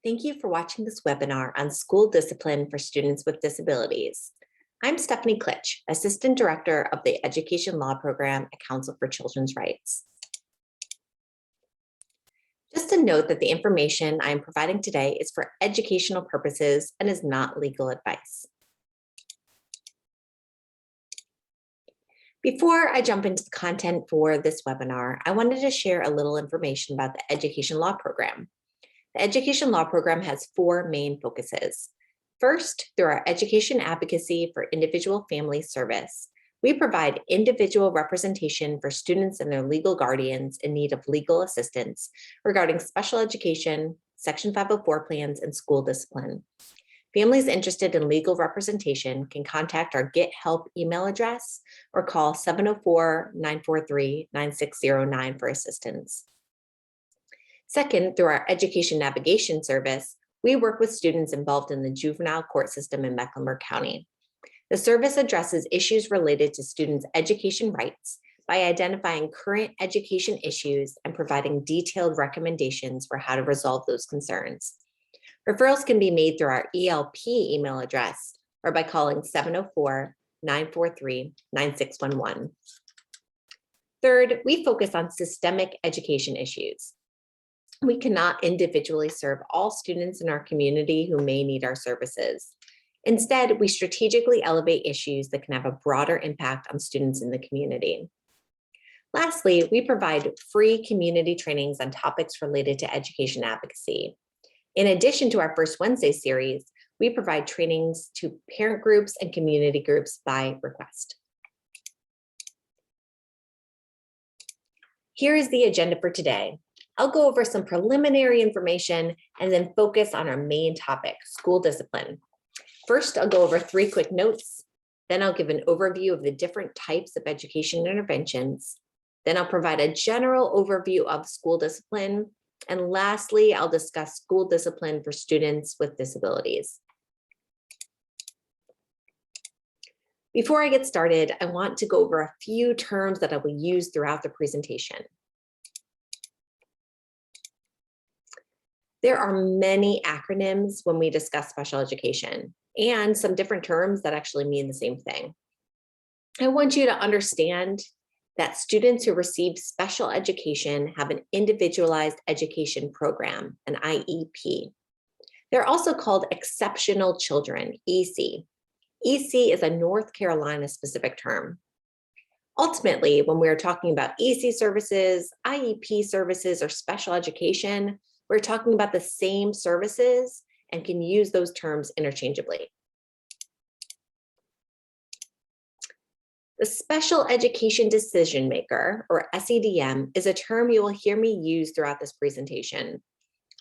Thank you for watching this webinar on school discipline for students with disabilities. I'm Stephanie Klitsch, Assistant Director of the Education Law Program at Council for Children's Rights. Just a note that the information I am providing today is for educational purposes and is not legal advice. Before I jump into the content for this webinar, I wanted to share a little information about the Education Law Program. The Education Law Program has four main focuses. First, through our education advocacy for individual family service, we provide individual representation for students and their legal guardians in need of legal assistance regarding special education, Section 504 plans, and school discipline. Families interested in legal representation can contact our Get Help email address or call 704-943-9609 for assistance. Second, through our education navigation service, we work with students involved in the juvenile court system in Mecklenburg County. The service addresses issues related to students' education rights by identifying current education issues and providing detailed recommendations for how to resolve those concerns. Referrals can be made through our ELP email address or by calling 704-943-9611. Third, we focus on systemic education issues. We cannot individually serve all students in our community who may need our services. Instead, we strategically elevate issues that can have a broader impact on students in the community. Lastly, we provide free community trainings on topics related to education advocacy. In addition to our First Wednesday series, we provide trainings to parent groups and community groups by request. Here is the agenda for today. I'll go over some preliminary information and then focus on our main topic, school discipline. First, I'll go over 3 quick notes. Then I'll give an overview of the different types of education interventions. Then I'll provide a general overview of school discipline. And lastly, I'll discuss school discipline for students with disabilities. Before I get started, I want to go over a few terms that I will use throughout the presentation. There are many acronyms when we discuss special education and some different terms that actually mean the same thing. I want you to understand that students who receive special education have an individualized education program, an IEP. They're also called exceptional children, EC. EC is a North Carolina specific term. Ultimately, when we're talking about EC services, IEP services, or special education, we're talking about the same services and can use those terms interchangeably. The Special Education Decision Maker, or SEDM, is a term you will hear me use throughout this presentation.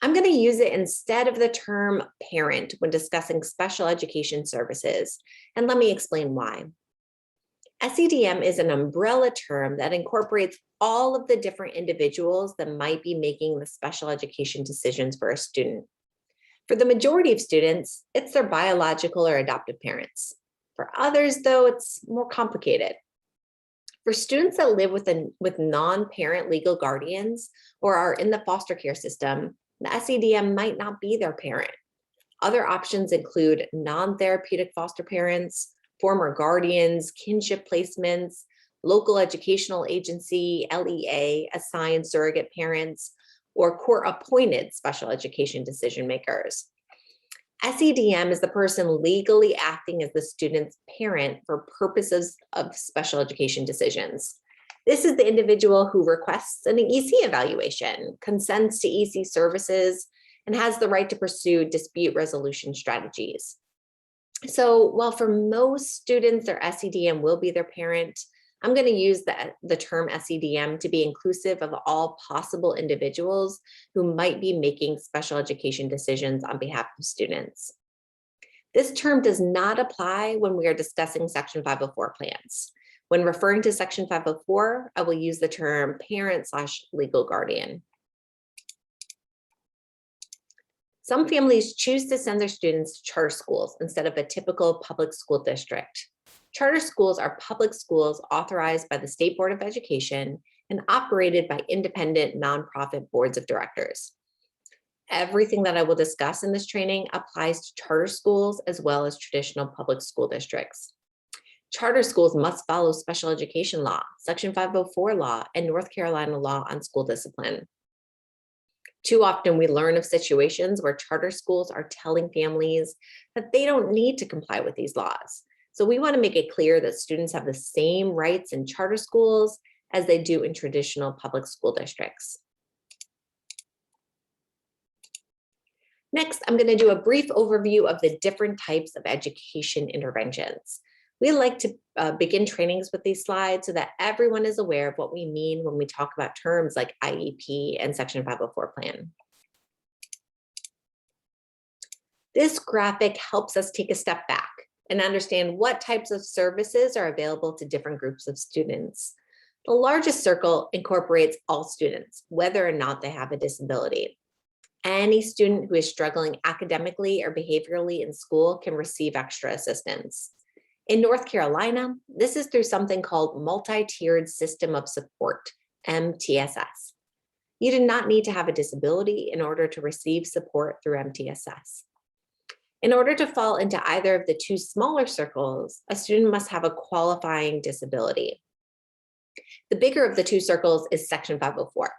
I'm going to use it instead of the term parent when discussing special education services, and let me explain why. SEDM is an umbrella term that incorporates all of the different individuals that might be making the special education decisions for a student. For the majority of students, it's their biological or adoptive parents. For others, though, it's more complicated. For students that live with non-parent legal guardians or are in the foster care system, the SEDM might not be their parent. Other options include non-therapeutic foster parents, former guardians, kinship placements, local educational agency, LEA, assigned surrogate parents, or court-appointed special education decision makers. SEDM is the person legally acting as the student's parent for purposes of special education decisions. This is the individual who requests an EC evaluation, consents to EC services, and has the right to pursue dispute resolution strategies. So while for most students, their SEDM will be their parent, I'm going to use the term SEDM to be inclusive of all possible individuals who might be making special education decisions on behalf of students. This term does not apply when we are discussing Section 504 plans. When referring to Section 504, I will use the term parent/legal guardian. Some families choose to send their students to charter schools instead of a typical public school district. Charter schools are public schools authorized by the State Board of Education and operated by independent nonprofit boards of directors. Everything that I will discuss in this training applies to charter schools as well as traditional public school districts. Charter schools must follow special education law, Section 504 law, and North Carolina law on school discipline. Too often we learn of situations where charter schools are telling families that they don't need to comply with these laws. So we want to make it clear that students have the same rights in charter schools as they do in traditional public school districts. Next, I'm going to do a brief overview of the different types of education interventions. We like to begin trainings with these slides so that everyone is aware of what we mean when we talk about terms like IEP and Section 504 plan. This graphic helps us take a step back and understand what types of services are available to different groups of students. The largest circle incorporates all students, whether or not they have a disability. Any student who is struggling academically or behaviorally in school can receive extra assistance. In North Carolina, this is through something called Multi-Tiered System of Support, MTSS. You do not need to have a disability in order to receive support through MTSS. In order to fall into either of the two smaller circles, a student must have a qualifying disability. The bigger of the two circles is Section 504.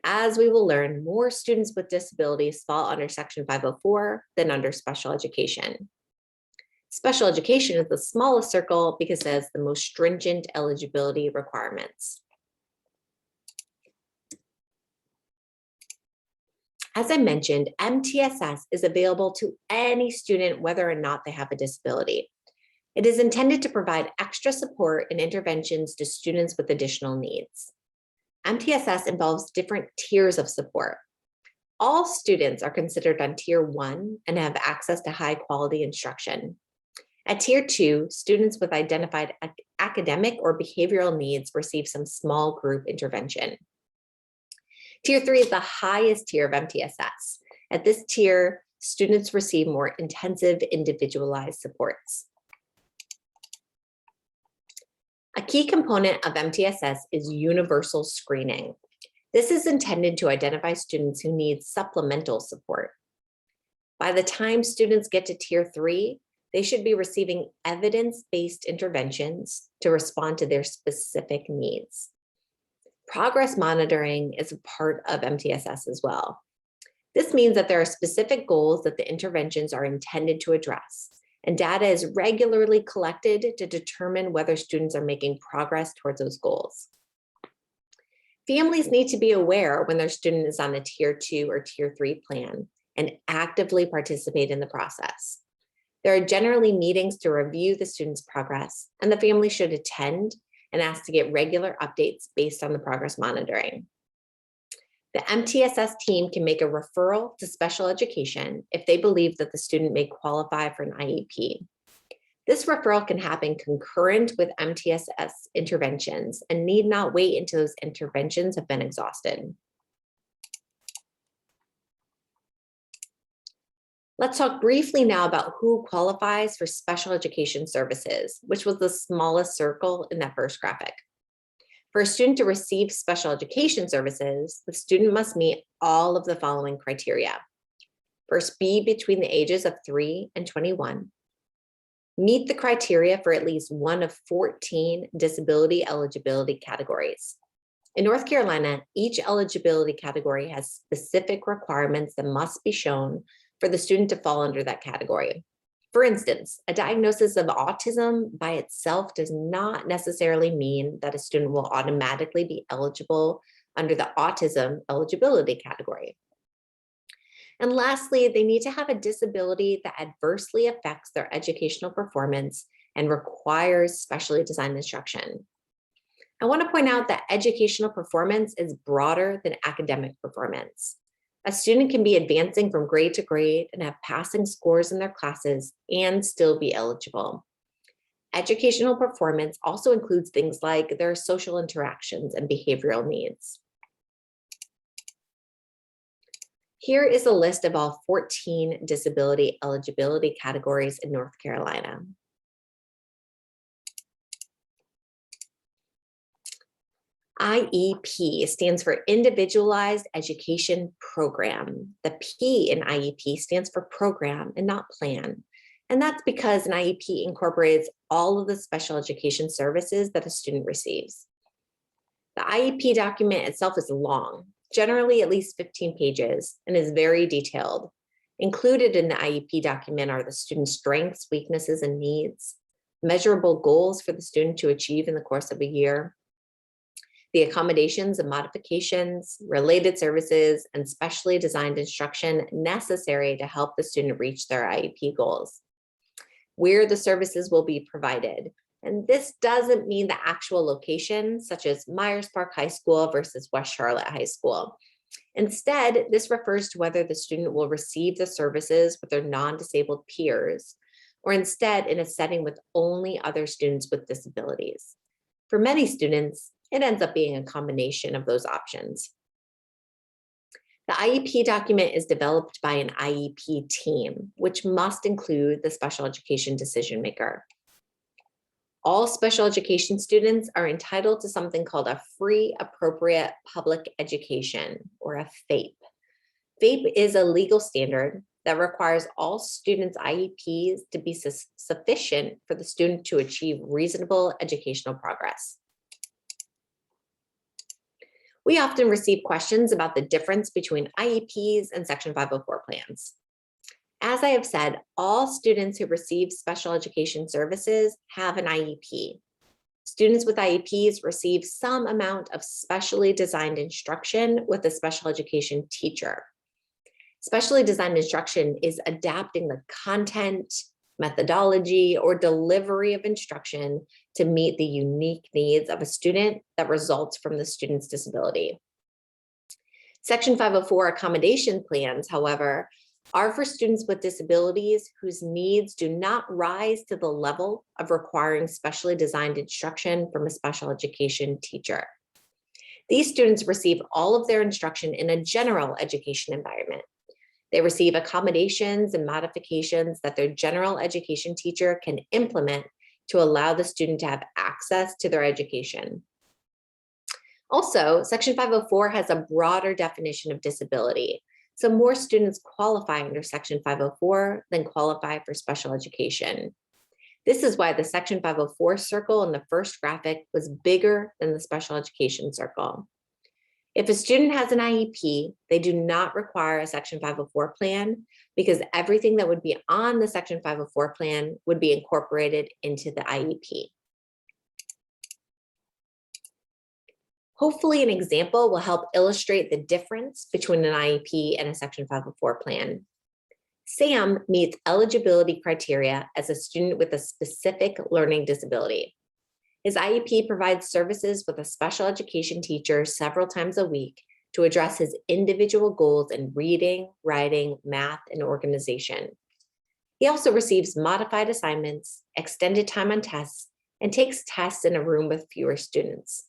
As we will learn, more students with disabilities fall under Section 504 than under special education. Special education is the smallest circle because it has the most stringent eligibility requirements. As I mentioned, MTSS is available to any student, whether or not they have a disability. It is intended to provide extra support and interventions to students with additional needs. MTSS involves different tiers of support. All students are considered on Tier 1 and have access to high quality instruction. At Tier 2, students with identified academic or behavioral needs receive some small group intervention. Tier 3 is the highest tier of MTSS. At this tier, students receive more intensive individualized supports. A key component of MTSS is universal screening. This is intended to identify students who need supplemental support. By the time students get to Tier 3, they should be receiving evidence-based interventions to respond to their specific needs. Progress monitoring is a part of MTSS as well. This means that there are specific goals that the interventions are intended to address, and data is regularly collected to determine whether students are making progress towards those goals. Families need to be aware when their student is on a Tier 2 or Tier 3 plan and actively participate in the process. There are generally meetings to review the student's progress, and the family should attend and ask to get regular updates based on the progress monitoring. The MTSS team can make a referral to special education if they believe that the student may qualify for an IEP. This referral can happen concurrent with MTSS interventions and need not wait until those interventions have been exhausted. Let's talk briefly now about who qualifies for special education services, which was the smallest circle in that first graphic. For a student to receive special education services, the student must meet all of the following criteria. First, be between the ages of 3 and 21. Meet the criteria for at least one of 14 disability eligibility categories. In North Carolina, each eligibility category has specific requirements that must be shown for the student to fall under that category. For instance, a diagnosis of autism by itself does not necessarily mean that a student will automatically be eligible under the autism eligibility category. And lastly, they need to have a disability that adversely affects their educational performance and requires specially designed instruction. I want to point out that educational performance is broader than academic performance. A student can be advancing from grade to grade and have passing scores in their classes and still be eligible. Educational performance also includes things like their social interactions and behavioral needs. Here is a list of all 14 disability eligibility categories in North Carolina. IEP stands for Individualized Education Program. The P in IEP stands for program and not plan. And that's because an IEP incorporates all of the special education services that a student receives. The IEP document itself is long, generally at least 15 pages, and is very detailed. Included in the IEP document are the student's strengths, weaknesses, and needs, measurable goals for the student to achieve in the course of a year, the accommodations and modifications, related services, and specially designed instruction necessary to help the student reach their IEP goals, where the services will be provided. And this doesn't mean the actual location, such as Myers Park High School versus West Charlotte High School. Instead, this refers to whether the student will receive the services with their non-disabled peers, or instead in a setting with only other students with disabilities. For many students, it ends up being a combination of those options. The IEP document is developed by an IEP team, which must include the special education decision maker. All special education students are entitled to something called a free appropriate public education, or a FAPE. FAPE is a legal standard that requires all students' IEPs to be sufficient for the student to achieve reasonable educational progress. We often receive questions about the difference between IEPs and Section 504 plans. As I have said, all students who receive special education services have an IEP. Students with IEPs receive some amount of specially designed instruction with a special education teacher. Specially designed instruction is adapting the content, methodology, or delivery of instruction to meet the unique needs of a student that results from the student's disability. Section 504 accommodation plans, however, are for students with disabilities whose needs do not rise to the level of requiring specially designed instruction from a special education teacher. These students receive all of their instruction in a general education environment. They receive accommodations and modifications that their general education teacher can implement to allow the student to have access to their education. Also, Section 504 has a broader definition of disability, so more students qualify under Section 504 than qualify for special education. This is why the Section 504 circle in the first graphic was bigger than the special education circle. If a student has an IEP, they do not require a Section 504 plan because everything that would be on the Section 504 plan would be incorporated into the IEP. Hopefully, an example will help illustrate the difference between an IEP and a Section 504 plan. Sam meets eligibility criteria as a student with a specific learning disability. His IEP provides services with a special education teacher several times a week to address his individual goals in reading, writing, math, and organization. He also receives modified assignments, extended time on tests, and takes tests in a room with fewer students.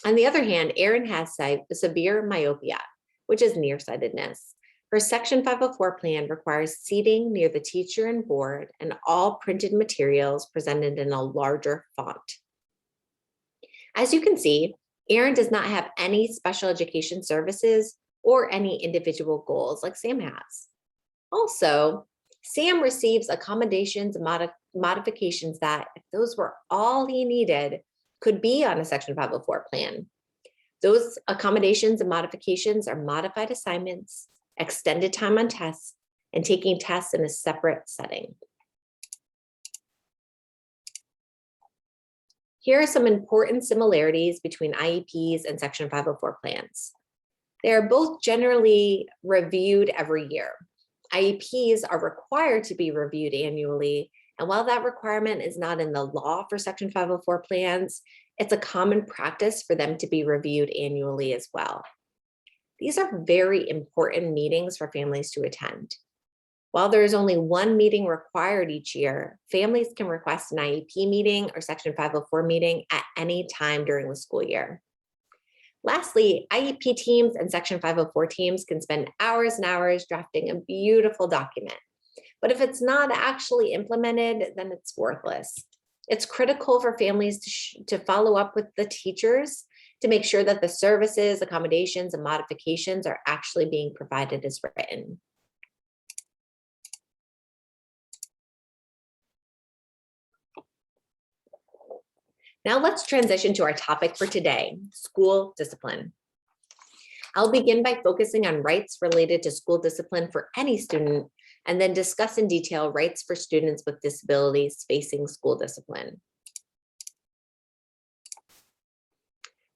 On the other hand, Erin has severe myopia, which is nearsightedness. Her Section 504 plan requires seating near the teacher and board and all printed materials presented in a larger font. As you can see, Erin does not have any special education services or any individual goals like Sam has. Also, Sam receives accommodations and modifications that, if those were all he needed, could be on a Section 504 plan. Those accommodations and modifications are modified assignments, extended time on tests, and taking tests in a separate setting. Here are some important similarities between IEPs and Section 504 plans. They are both generally reviewed every year. IEPs are required to be reviewed annually, and while that requirement is not in the law for Section 504 plans, it's a common practice for them to be reviewed annually as well. These are very important meetings for families to attend. While there is only one meeting required each year, families can request an IEP meeting or Section 504 meeting at any time during the school year. Lastly, IEP teams and Section 504 teams can spend hours and hours drafting a beautiful document. But if it's not actually implemented, then it's worthless. It's critical for families to follow up with the teachers to make sure that the services, accommodations, and modifications are actually being provided as written. Now let's transition to our topic for today, school discipline. I'll begin by focusing on rights related to school discipline for any student, and then discuss in detail rights for students with disabilities facing school discipline.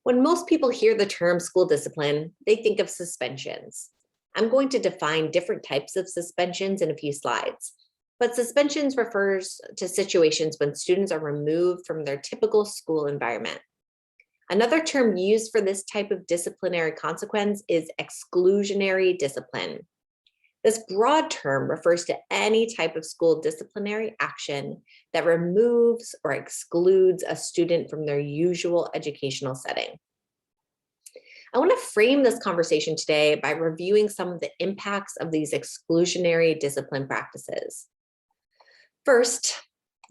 When most people hear the term school discipline, they think of suspensions. I'm going to define different types of suspensions in a few slides, but suspensions refers to situations when students are removed from their typical school environment. Another term used for this type of disciplinary consequence is exclusionary discipline. This broad term refers to any type of school disciplinary action that removes or excludes a student from their usual educational setting. I want to frame this conversation today by reviewing some of the impacts of these exclusionary discipline practices. First,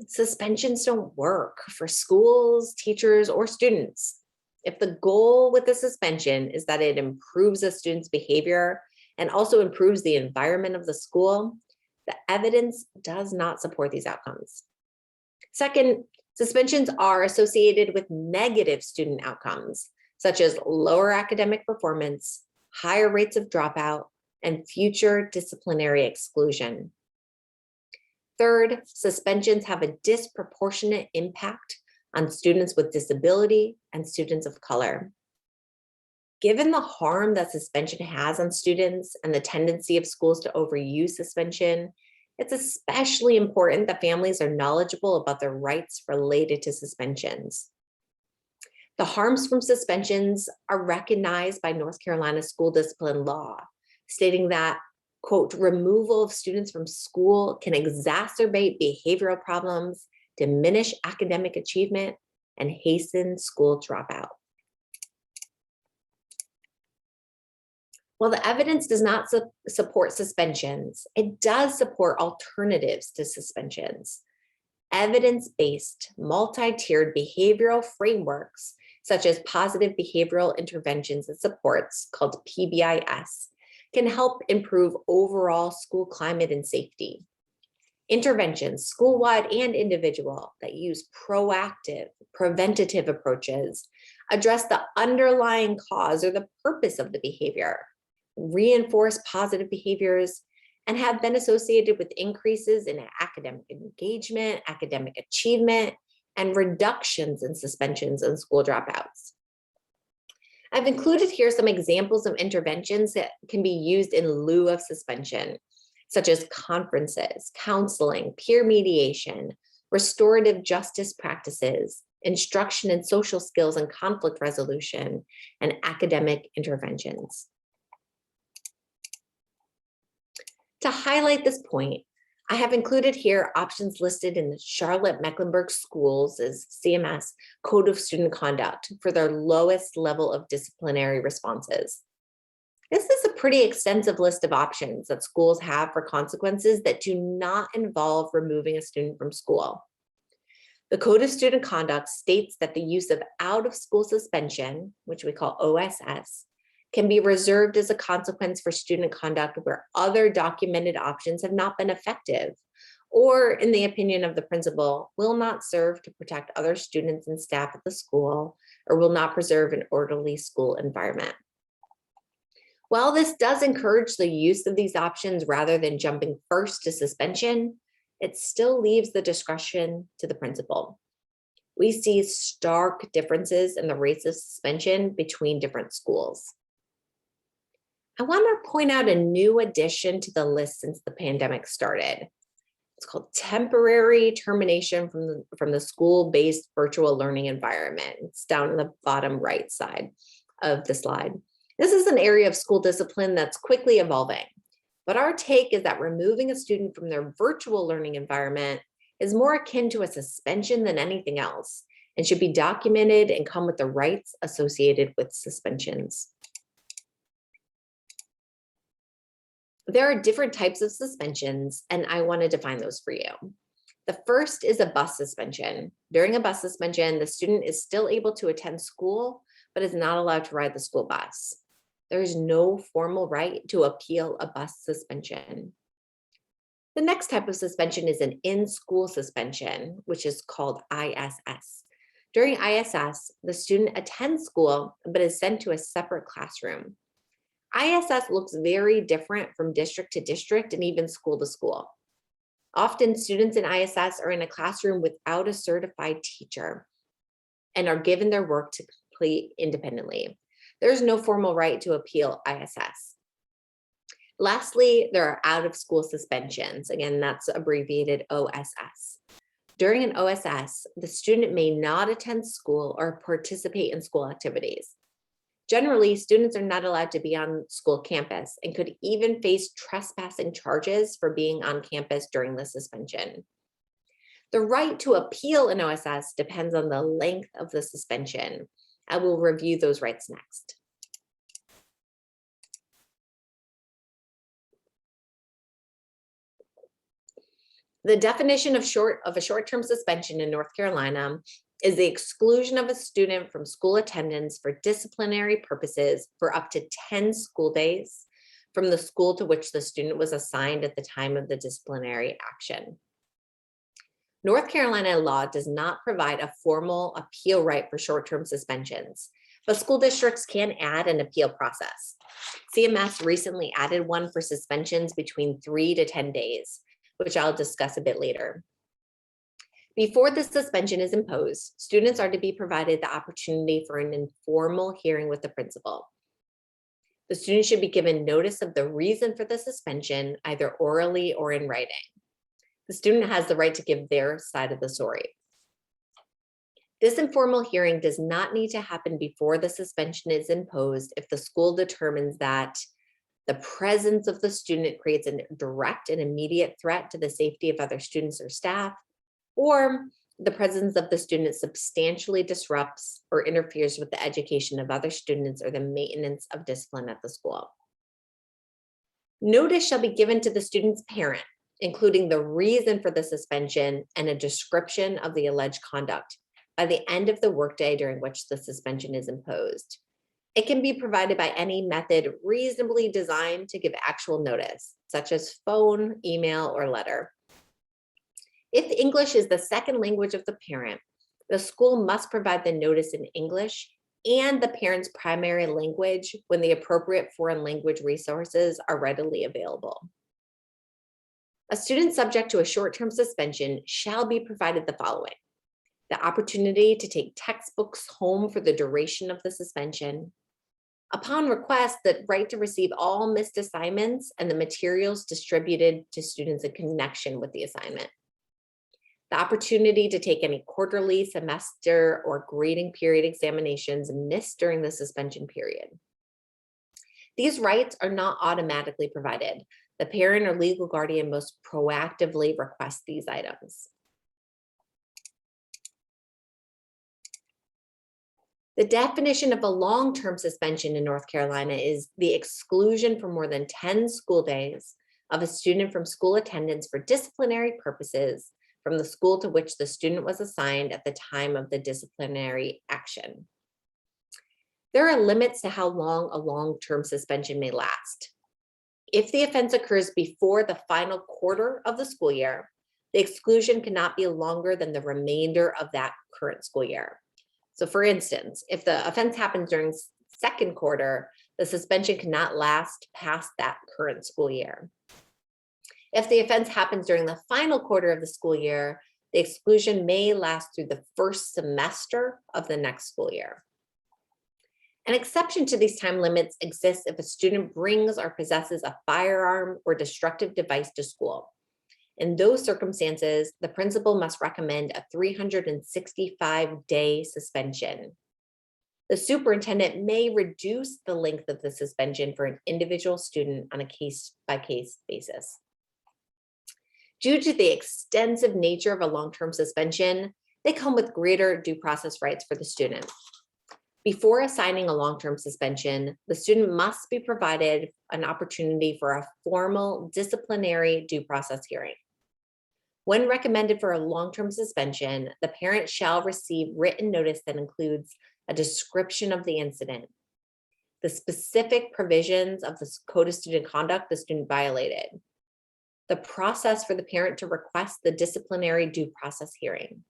suspensions don't work for schools, teachers, or students. If the goal with the suspension is that it improves a student's behavior and also improves the environment of the school, the evidence does not support these outcomes. Second, suspensions are associated with negative student outcomes, such as lower academic performance, higher rates of dropout, and future disciplinary exclusion. Third, suspensions have a disproportionate impact on students with disability and students of color. Given the harm that suspension has on students and the tendency of schools to overuse suspension, it's especially important that families are knowledgeable about their rights related to suspensions. The harms from suspensions are recognized by North Carolina school discipline law, stating that, quote, removal of students from school can exacerbate behavioral problems, diminish academic achievement, and hasten school dropout. While the evidence does not support suspensions, it does support alternatives to suspensions. Evidence-based, multi-tiered behavioral frameworks, such as positive behavioral interventions and supports, called PBIS, can help improve overall school climate and safety. Interventions, school-wide and individual, that use proactive, preventative approaches address the underlying cause or the purpose of the behavior, reinforce positive behaviors, and have been associated with increases in academic engagement, academic achievement, and reductions in suspensions and school dropouts. I've included here some examples of interventions that can be used in lieu of suspension, such as conferences, counseling, peer mediation, restorative justice practices, instruction in social skills and conflict resolution, and academic interventions. To highlight this point, I have included here options listed in the Charlotte-Mecklenburg Schools' CMS Code of Student Conduct for their lowest level of disciplinary responses. This is a pretty extensive list of options that schools have for consequences that do not involve removing a student from school. The Code of Student Conduct states that the use of out-of-school suspension, which we call OSS, can be reserved as a consequence for student conduct where other documented options have not been effective, or in the opinion of the principal, will not serve to protect other students and staff at the school, or will not preserve an orderly school environment. While this does encourage the use of these options rather than jumping first to suspension, it still leaves the discretion to the principal. We see stark differences in the rates of suspension between different schools. I want to point out a new addition to the list since the pandemic started. It's called temporary termination from the school-based virtual learning environment. It's down in the bottom right side of the slide. This is an area of school discipline that's quickly evolving, but our take is that removing a student from their virtual learning environment is more akin to a suspension than anything else and should be documented and come with the rights associated with suspensions. There are different types of suspensions, and I want to define those for you. The first is a bus suspension. During a bus suspension, the student is still able to attend school, but is not allowed to ride the school bus. There is no formal right to appeal a bus suspension. The next type of suspension is an in-school suspension, which is called ISS. During ISS, the student attends school but is sent to a separate classroom. ISS looks very different from district to district and even school to school. Often, students in ISS are in a classroom without a certified teacher and are given their work to complete independently. There is no formal right to appeal ISS. Lastly, there are out-of-school suspensions. Again, that's abbreviated OSS. During an OSS, the student may not attend school or participate in school activities. Generally, students are not allowed to be on school campus and could even face trespassing charges for being on campus during the suspension. The right to appeal an OSS depends on the length of the suspension. I will review those rights next. The definition of a short-term suspension in North Carolina is the exclusion of a student from school attendance for disciplinary purposes for up to 10 school days from the school to which the student was assigned at the time of the disciplinary action. North Carolina law does not provide a formal appeal right for short-term suspensions, but school districts can add an appeal process. CMS recently added one for suspensions between 3 to 10 days, which I'll discuss a bit later. Before the suspension is imposed, students are to be provided the opportunity for an informal hearing with the principal. The student should be given notice of the reason for the suspension, either orally or in writing. The student has the right to give their side of the story. This informal hearing does not need to happen before the suspension is imposed if the school determines that the presence of the student creates a direct and immediate threat to the safety of other students or staff, or the presence of the student substantially disrupts or interferes with the education of other students or the maintenance of discipline at the school. Notice shall be given to the student's parent, including the reason for the suspension and a description of the alleged conduct by the end of the workday during which the suspension is imposed. It can be provided by any method reasonably designed to give actual notice, such as phone, email, or letter. If English is the second language of the parent, the school must provide the notice in English and the parent's primary language when the appropriate foreign language resources are readily available. A student subject to a short-term suspension shall be provided the following: the opportunity to take textbooks home for the duration of the suspension. Upon request, the right to receive all missed assignments and the materials distributed to students in connection with the assignment. The opportunity to take any quarterly, semester, or grading period examinations missed during the suspension period. These rights are not automatically provided. The parent or legal guardian must proactively request these items. The definition of a long-term suspension in North Carolina is the exclusion for more than 10 school days of a student from school attendance for disciplinary purposes from the school to which the student was assigned at the time of the disciplinary action. There are limits to how long a long-term suspension may last. If the offense occurs before the final quarter of the school year, the exclusion cannot be longer than the remainder of that current school year. So for instance, if the offense happens during second quarter, the suspension cannot last past that current school year. If the offense happens during the final quarter of the school year, the exclusion may last through the first semester of the next school year. An exception to these time limits exists if a student brings or possesses a firearm or destructive device to school. In those circumstances, the principal must recommend a 365-day suspension. The superintendent may reduce the length of the suspension for an individual student on a case-by-case basis. Due to the extensive nature of a long-term suspension, they come with greater due process rights for the student. Before assigning a long-term suspension, the student must be provided an opportunity for a formal disciplinary due process hearing. When recommended for a long-term suspension, the parent shall receive written notice that includes a description of the incident, the specific provisions of the Code of Student Conduct the student violated, the process for the parent to request the disciplinary due process hearing,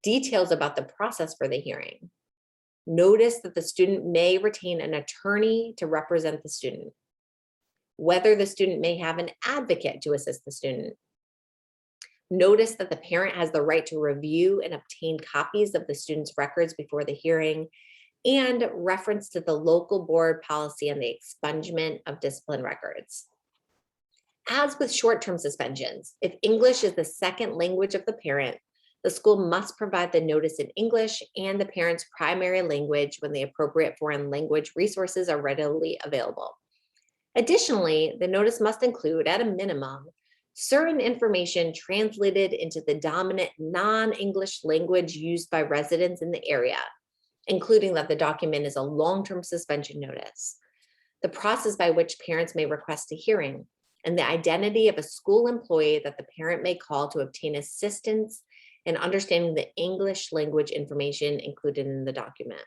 details about the process for the hearing, notice that the student may retain an attorney to represent the student, whether the student may have an advocate to assist the student, notice that the parent has the right to review and obtain copies of the student's records before the hearing, and reference to the local board policy on the expungement of discipline records. As with short-term suspensions, if English is the second language of the parent, the school must provide the notice in English and the parent's primary language when the appropriate foreign language resources are readily available. Additionally, the notice must include, at a minimum, certain information translated into the dominant non-English language used by residents in the area, including that the document is a long-term suspension notice, the process by which parents may request a hearing, and the identity of a school employee that the parent may call to obtain assistance in understanding the English language information included in the document.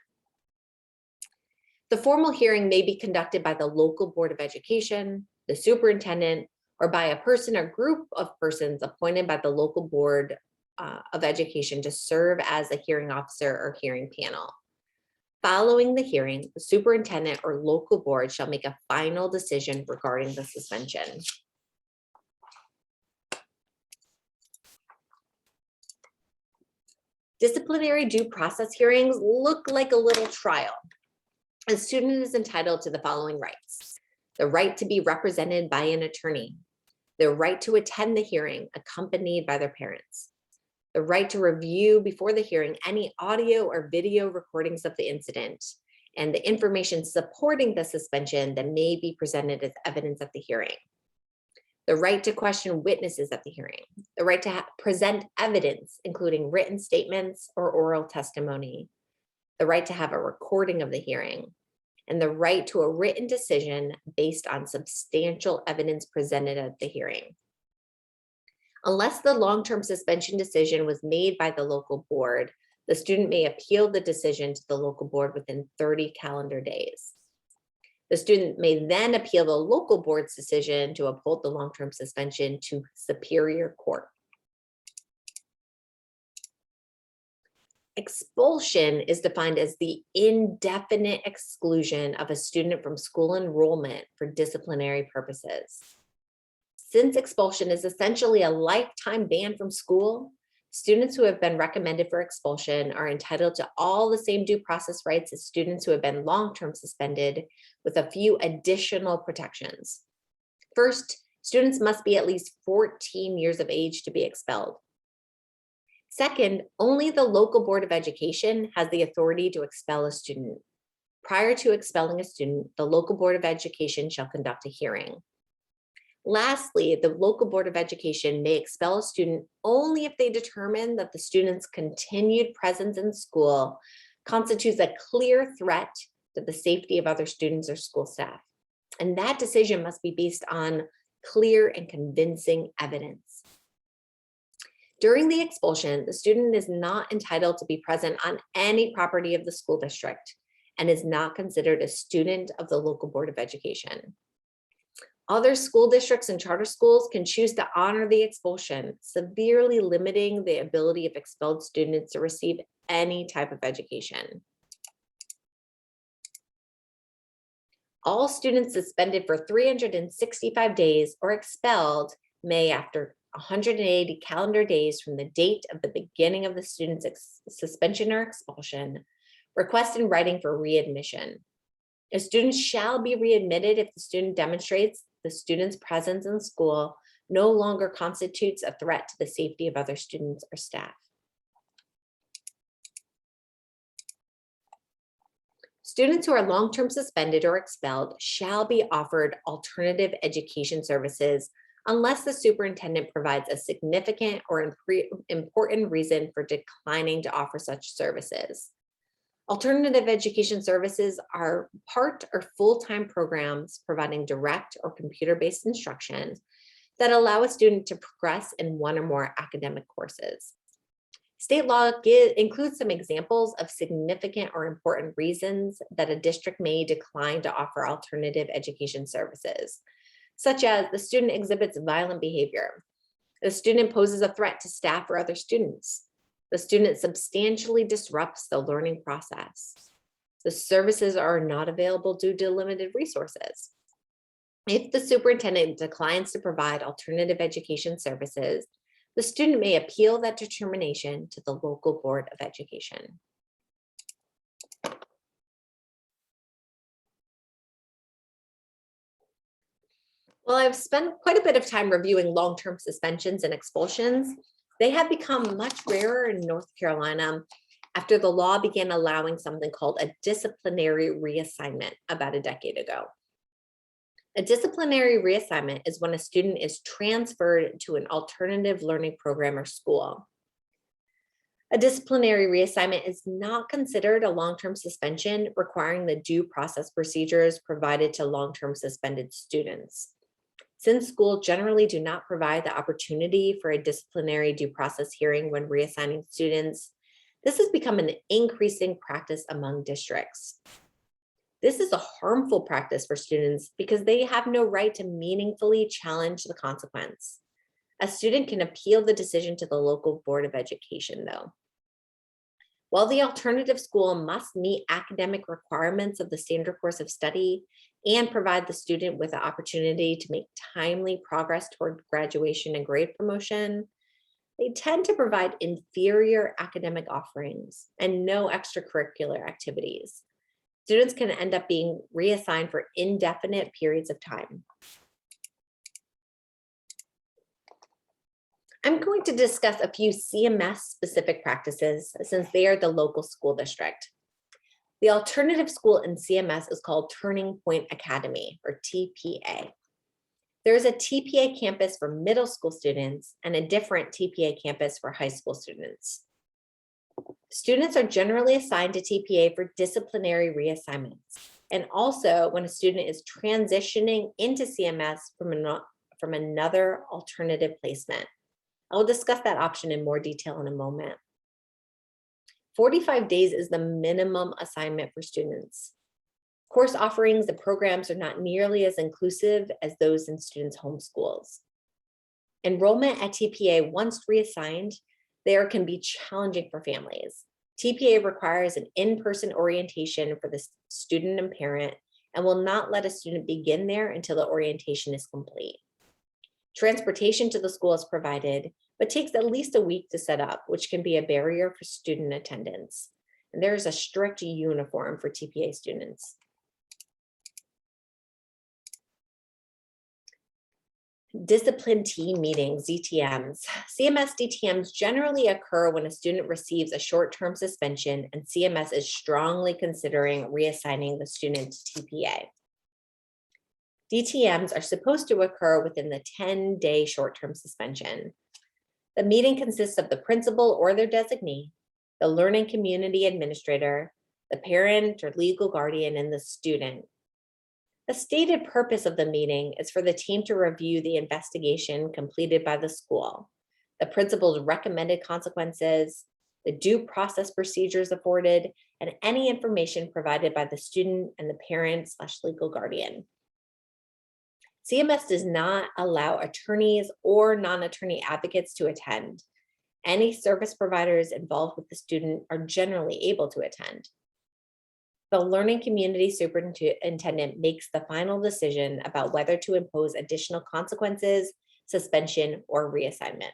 The formal hearing may be conducted by the local Board of Education, the superintendent, or by a person or group of persons appointed by the local Board of Education to serve as a hearing officer or hearing panel. Following the hearing, the superintendent or local board shall make a final decision regarding the suspension. Disciplinary due process hearings look like a little trial. A student is entitled to the following rights: the right to be represented by an attorney, the right to attend the hearing accompanied by their parents, the right to review before the hearing any audio or video recordings of the incident, and the information supporting the suspension that may be presented as evidence at the hearing, the right to question witnesses at the hearing, the right to present evidence, including written statements or oral testimony, the right to have a recording of the hearing, and the right to a written decision based on substantial evidence presented at the hearing. Unless the long-term suspension decision was made by the local board, the student may appeal the decision to the local board within 30 calendar days. The student may then appeal the local board's decision to uphold the long-term suspension to Superior Court. Expulsion is defined as the indefinite exclusion of a student from school enrollment for disciplinary purposes. Since expulsion is essentially a lifetime ban from school, students who have been recommended for expulsion are entitled to all the same due process rights as students who have been long-term suspended, with a few additional protections. First, students must be at least 14 years of age to be expelled. Second, only the local Board of Education has the authority to expel a student. Prior to expelling a student, the local Board of Education shall conduct a hearing. Lastly, the local Board of Education may expel a student only if they determine that the student's continued presence in school constitutes a clear threat to the safety of other students or school staff. And that decision must be based on clear and convincing evidence. During the expulsion, the student is not entitled to be present on any property of the school district and is not considered a student of the local Board of Education. Other school districts and charter schools can choose to honor the expulsion, severely limiting the ability of expelled students to receive any type of education. All students suspended for 365 days or expelled may, after 180 calendar days from the date of the beginning of the student's suspension or expulsion, request in writing for readmission. A student shall be readmitted if the student demonstrates the student's presence in school no longer constitutes a threat to the safety of other students or staff. Students who are long-term suspended or expelled shall be offered alternative education services unless the superintendent provides a significant or important reason for declining to offer such services. Alternative education services are part or full-time programs providing direct or computer-based instruction that allow a student to progress in one or more academic courses. State law includes some examples of significant or important reasons that a district may decline to offer alternative education services, such as the student exhibits violent behavior, the student poses a threat to staff or other students, the student substantially disrupts the learning process, the services are not available due to limited resources. If the superintendent declines to provide alternative education services, the student may appeal that determination to the local Board of Education. Well, I've spent quite a bit of time reviewing long-term suspensions and expulsions. They have become much rarer in North Carolina after the law began allowing something called a disciplinary reassignment about a decade ago. A disciplinary reassignment is when a student is transferred to an alternative learning program or school. A disciplinary reassignment is not considered a long-term suspension, requiring the due process procedures provided to long-term suspended students. Since schools generally do not provide the opportunity for a disciplinary due process hearing when reassigning students, this has become an increasing practice among districts. This is a harmful practice for students because they have no right to meaningfully challenge the consequence. A student can appeal the decision to the local Board of Education, though. While the alternative school must meet academic requirements of the standard course of study and provide the student with the opportunity to make timely progress toward graduation and grade promotion, they tend to provide inferior academic offerings and no extracurricular activities. Students can end up being reassigned for indefinite periods of time. I'm going to discuss a few CMS-specific practices since they are the local school district. The alternative school in CMS is called Turning Point Academy, or TPA. There is a TPA campus for middle school students and a different TPA campus for high school students. Students are generally assigned to TPA for disciplinary reassignments, and also when a student is transitioning into CMS from another alternative placement. I will discuss that option in more detail in a moment. 45 days is the minimum assignment for students. Course offerings and programs are not nearly as inclusive as those in students' home schools. Enrollment at TPA, once reassigned, there can be challenging for families. TPA requires an in-person orientation for the student and parent and will not let a student begin there until the orientation is complete. Transportation to the school is provided, but takes at least a week to set up, which can be a barrier for student attendance. And there is a strict uniform for TPA students. Discipline team meetings, DTMs. CMS DTMs generally occur when a student receives a short-term suspension and CMS is strongly considering reassigning the student to TPA. DTMs are supposed to occur within the 10-day short-term suspension. The meeting consists of the principal or their designee, the learning community administrator, the parent or legal guardian, and the student. The stated purpose of the meeting is for the team to review the investigation completed by the school, the principal's recommended consequences, the due process procedures afforded, and any information provided by the student and the parent/legal guardian. CMS does not allow attorneys or non-attorney advocates to attend. Any service providers involved with the student are generally able to attend. The learning community superintendent makes the final decision about whether to impose additional consequences, suspension, or reassignment.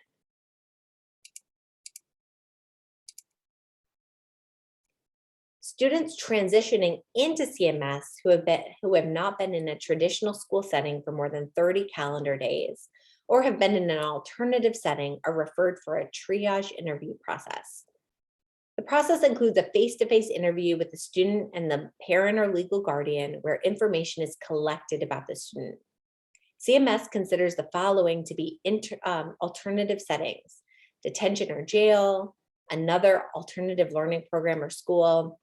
Students transitioning into CMS who have not been in a traditional school setting for more than 30 calendar days or have been in an alternative setting are referred for a triage interview process. The process includes a face-to-face interview with the student and the parent or legal guardian where information is collected about the student. CMS considers the following to be alternative settings: detention or jail, another alternative learning program or school,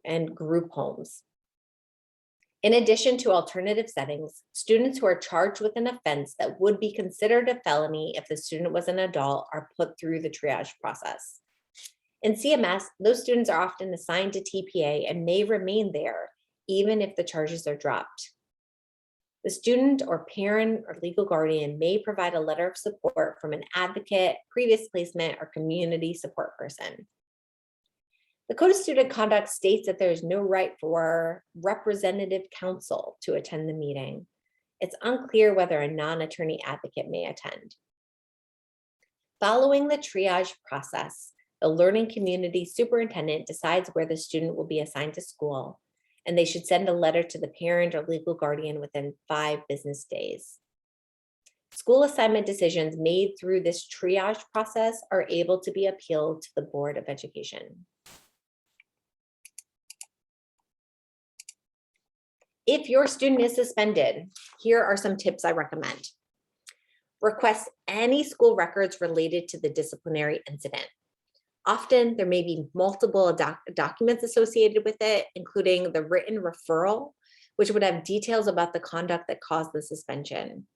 and group homes. In addition to alternative settings, students who are charged with an offense that would be considered a felony if the student was an adult are put through the triage process. In CMS, those students are often assigned to TPA and may remain there even if the charges are dropped. The student or parent or legal guardian may provide a letter of support from an advocate, previous placement, or community support person. The Code of Student Conduct states that there is no right for representative counsel to attend the meeting. It's unclear whether a non-attorney advocate may attend. Following the triage process, the learning community superintendent decides where the student will be assigned to school, and they should send a letter to the parent or legal guardian within 5 business days. School assignment decisions made through this triage process are able to be appealed to the Board of Education. If your student is suspended, here are some tips I recommend. Request any school records related to the disciplinary incident. Often there may be multiple documents associated with it, including the written referral, which would have details about the conduct that caused the suspension.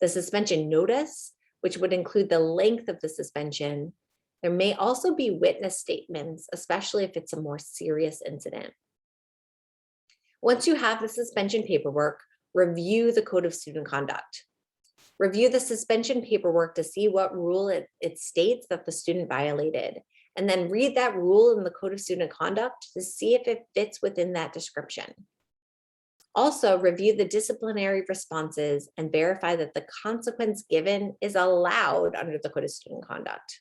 The suspension notice, which would include the length of the suspension. There may also be witness statements, especially if it's a more serious incident. Once you have the suspension paperwork, review the Code of Student Conduct. Review the suspension paperwork to see what rule it states that the student violated, and then read that rule in the Code of Student Conduct to see if it fits within that description. Also, review the disciplinary responses and verify that the consequence given is allowed under the Code of Student Conduct.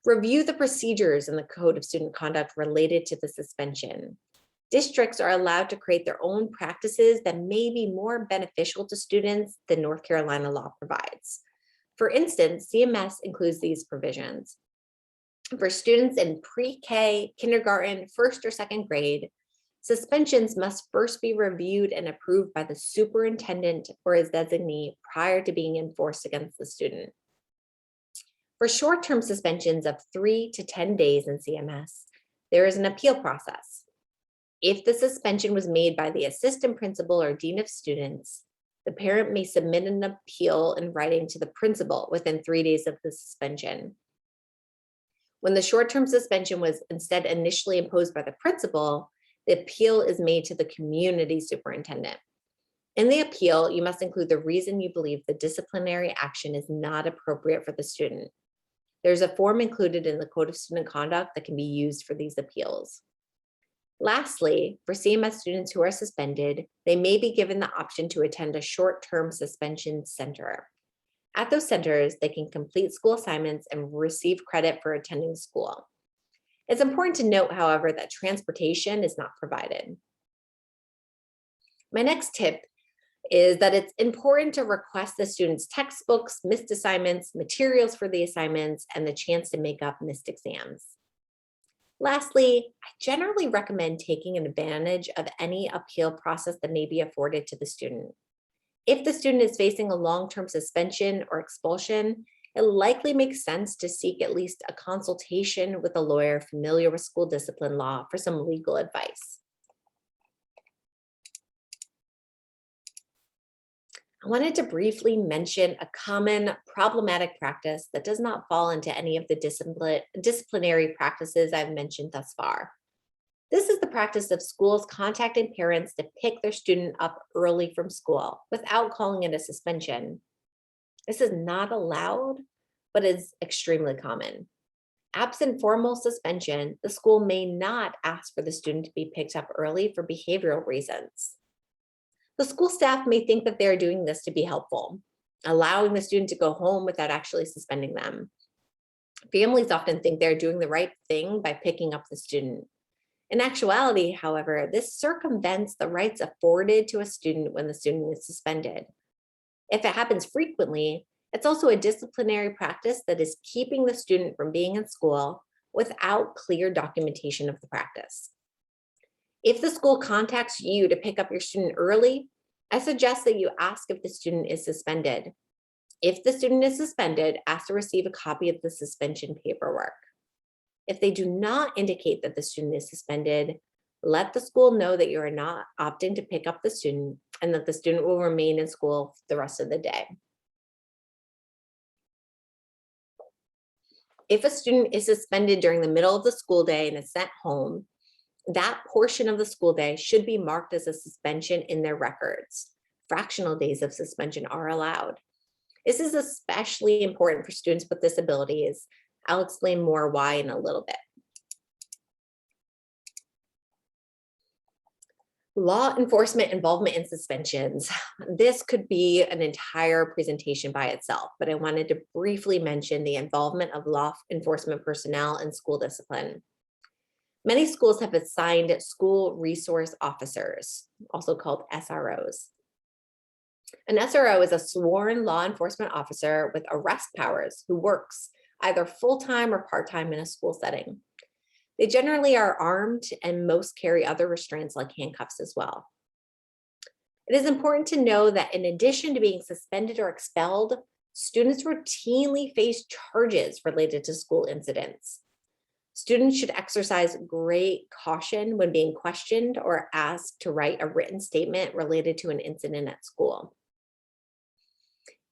Review the procedures in the Code of Student Conduct related to the suspension. Districts are allowed to create their own practices that may be more beneficial to students than North Carolina law provides. For instance, CMS includes these provisions. For students in pre-K, kindergarten, first or second grade, suspensions must first be reviewed and approved by the superintendent or his designee prior to being enforced against the student. For short-term suspensions of 3 to 10 days in CMS, there is an appeal process. If the suspension was made by the assistant principal or dean of students, the parent may submit an appeal in writing to the principal within 3 days of the suspension. When the short-term suspension was instead initially imposed by the principal, the appeal is made to the community superintendent. In the appeal, you must include the reason you believe the disciplinary action is not appropriate for the student. There's a form included in the Code of Student Conduct that can be used for these appeals. Lastly, for CMS students who are suspended, they may be given the option to attend a short-term suspension center. At those centers, they can complete school assignments and receive credit for attending school. It's important to note, however, that transportation is not provided. My next tip is that it's important to request the students' textbooks, missed assignments, materials for the assignments, and the chance to make up missed exams. Lastly, I generally recommend taking advantage of any appeal process that may be afforded to the student. If the student is facing a long-term suspension or expulsion, it likely makes sense to seek at least a consultation with a lawyer familiar with school discipline law for some legal advice. I wanted to briefly mention a common problematic practice that does not fall into any of the disciplinary practices I've mentioned thus far. This is the practice of schools contacting parents to pick their student up early from school without calling it a suspension. This is not allowed, but is extremely common. Absent formal suspension, the school may not ask for the student to be picked up early for behavioral reasons. The school staff may think that they're doing this to be helpful, allowing the student to go home without actually suspending them. Families often think they're doing the right thing by picking up the student. In actuality, however, this circumvents the rights afforded to a student when the student is suspended. If it happens frequently, it's also a disciplinary practice that is keeping the student from being in school without clear documentation of the practice. If the school contacts you to pick up your student early, I suggest that you ask if the student is suspended. If the student is suspended, ask to receive a copy of the suspension paperwork. If they do not indicate that the student is suspended, Let the school know that you are not opting to pick up the student and that the student will remain in school the rest of the day. If a student is suspended during the middle of the school day and is sent home, that portion of the school day should be marked as a suspension in their records. Fractional days of suspension are allowed. This is especially important for students with disabilities. I'll explain more why in a little bit. Law enforcement involvement in suspensions. This could be an entire presentation by itself, but I wanted to briefly mention the involvement of law enforcement personnel in school discipline. Many schools have assigned school resource officers, also called SROs. An SRO is a sworn law enforcement officer with arrest powers who works either full-time or part-time in a school setting. They generally are armed and most carry other restraints like handcuffs as well. It is important to know that in addition to being suspended or expelled, students routinely face charges related to school incidents. Students should exercise great caution when being questioned or asked to write a written statement related to an incident at school.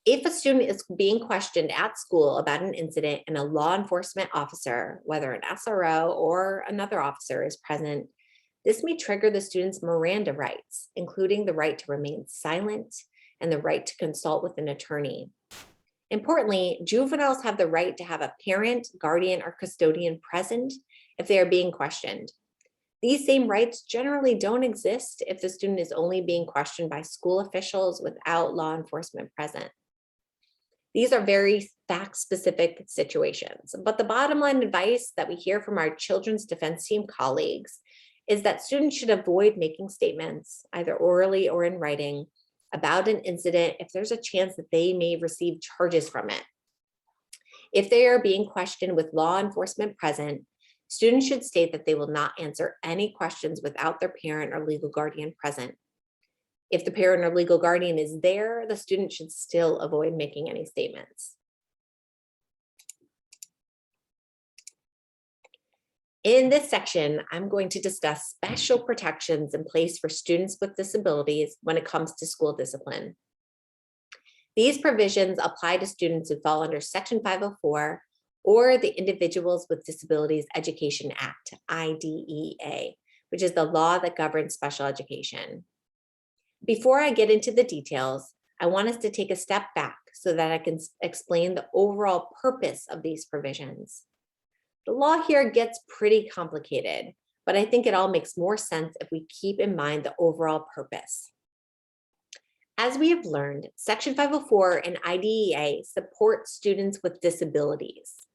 If a student is being questioned at school about an incident and a law enforcement officer, whether an SRO or another officer is present, this may trigger the student's Miranda rights, including the right to remain silent and the right to consult with an attorney. Importantly, juveniles have the right to have a parent, guardian, or custodian present if they are being questioned. These same rights generally don't exist if the student is only being questioned by school officials without law enforcement present. These are very fact-specific situations, but the bottom line advice that we hear from our children's defense team colleagues is that students should avoid making statements, either orally or in writing, about an incident if there's a chance that they may receive charges from it. If they are being questioned with law enforcement present, students should state that they will not answer any questions without their parent or legal guardian present. If the parent or legal guardian is there, the student should still avoid making any statements. In this section, I'm going to discuss special protections in place for students with disabilities when it comes to school discipline. These provisions apply to students who fall under Section 504 or the Individuals with Disabilities Education Act, IDEA, which is the law that governs special education. Before I get into the details, I want us to take a step back so that I can explain the overall purpose of these provisions. The law here gets pretty complicated, but I think it all makes more sense if we keep in mind the overall purpose. As we have learned, Section 504 and IDEA support students with disabilities.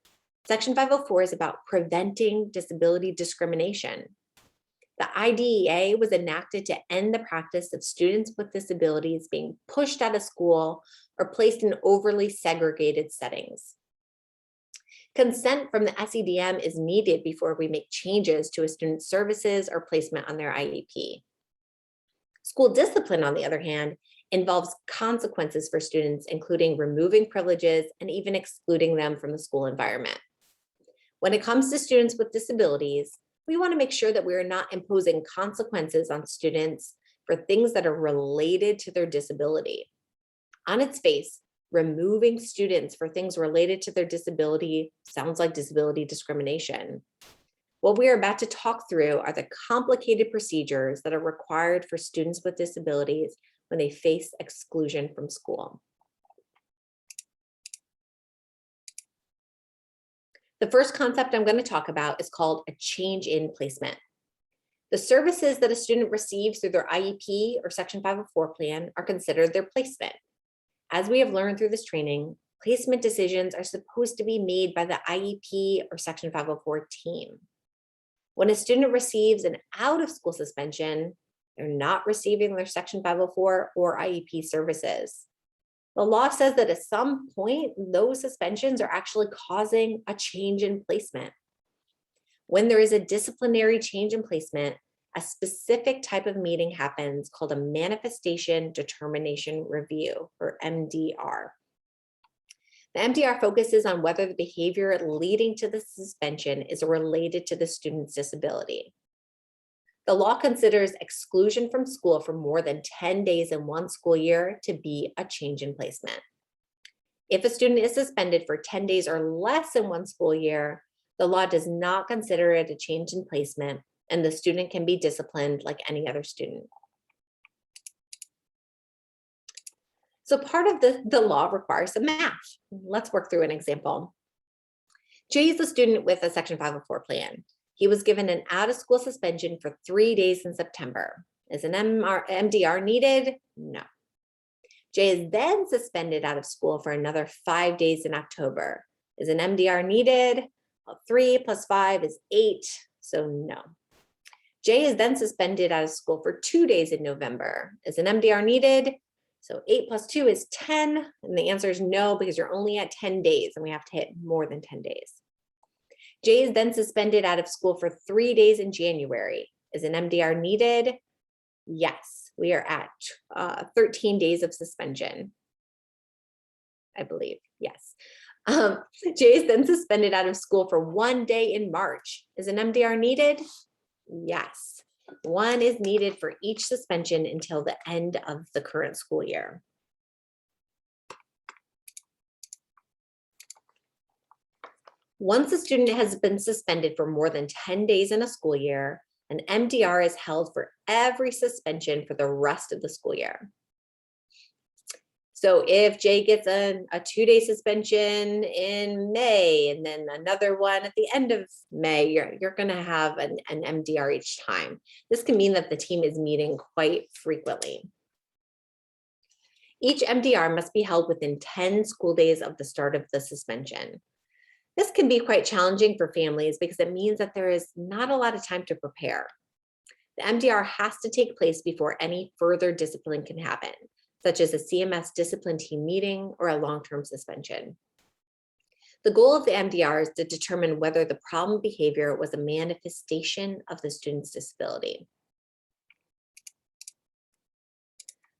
Section 504 is about preventing disability discrimination. The IDEA was enacted to end the practice of students with disabilities being pushed out of school or placed in overly segregated settings. Consent from the SEDM is needed before we make changes to a student's services or placement on their IEP. School discipline, on the other hand, involves consequences for students, including removing privileges and even excluding them from the school environment. When it comes to students with disabilities, we want to make sure that we are not imposing consequences on students for things that are related to their disability. On its face, removing students for things related to their disability sounds like disability discrimination. What we are about to talk through are the complicated procedures that are required for students with disabilities when they face exclusion from school. The first concept I'm going to talk about is called a change in placement. The services that a student receives through their IEP or Section 504 plan are considered their placement. As we have learned through this training, placement decisions are supposed to be made by the IEP or Section 504 team. When a student receives an out-of-school suspension, they're not receiving their Section 504 or IEP services. The law says that at some point, those suspensions are actually causing a change in placement. When there is a disciplinary change in placement, a specific type of meeting happens called a manifestation determination review, or MDR. The MDR focuses on whether the behavior leading to the suspension is related to the student's disability. The law considers exclusion from school for more than 10 days in one school year to be a change in placement. If a student is suspended for 10 days or less in one school year, the law does not consider it a change in placement, and the student can be disciplined like any other student. So part of the law requires some math. Let's work through an example. Jay is a student with a Section 504 plan. He was given an out-of-school suspension for 3 days in September. Is an MDR needed? No. Jay is then suspended out of school for another 5 days in October. Is an MDR needed? Well, 3 plus 5 is 8, so no. Jay is then suspended out of school for 2 days in November. Is an MDR needed? So 8 plus 2 is 10, and the answer is no, because you're only at 10 days, and we have to hit more than 10 days. Jay is then suspended out of school for 3 days in January. Is an MDR needed? Yes, we are at 13 days of suspension, I believe, yes. Jay is then suspended out of school for 1 day in March. Is an MDR needed? Yes, 1 is needed for each suspension until the end of the current school year. Once a student has been suspended for more than 10 days in a school year, an MDR is held for every suspension for the rest of the school year. So if Jay gets a 2-day suspension in May and then another one at the end of May, you're going to have an MDR each time. This can mean that the team is meeting quite frequently. Each MDR must be held within 10 school days of the start of the suspension. This can be quite challenging for families because it means that there is not a lot of time to prepare. The MDR has to take place before any further discipline can happen, such as a CMS discipline team meeting or a long-term suspension. The goal of the MDR is to determine whether the problem behavior was a manifestation of the student's disability.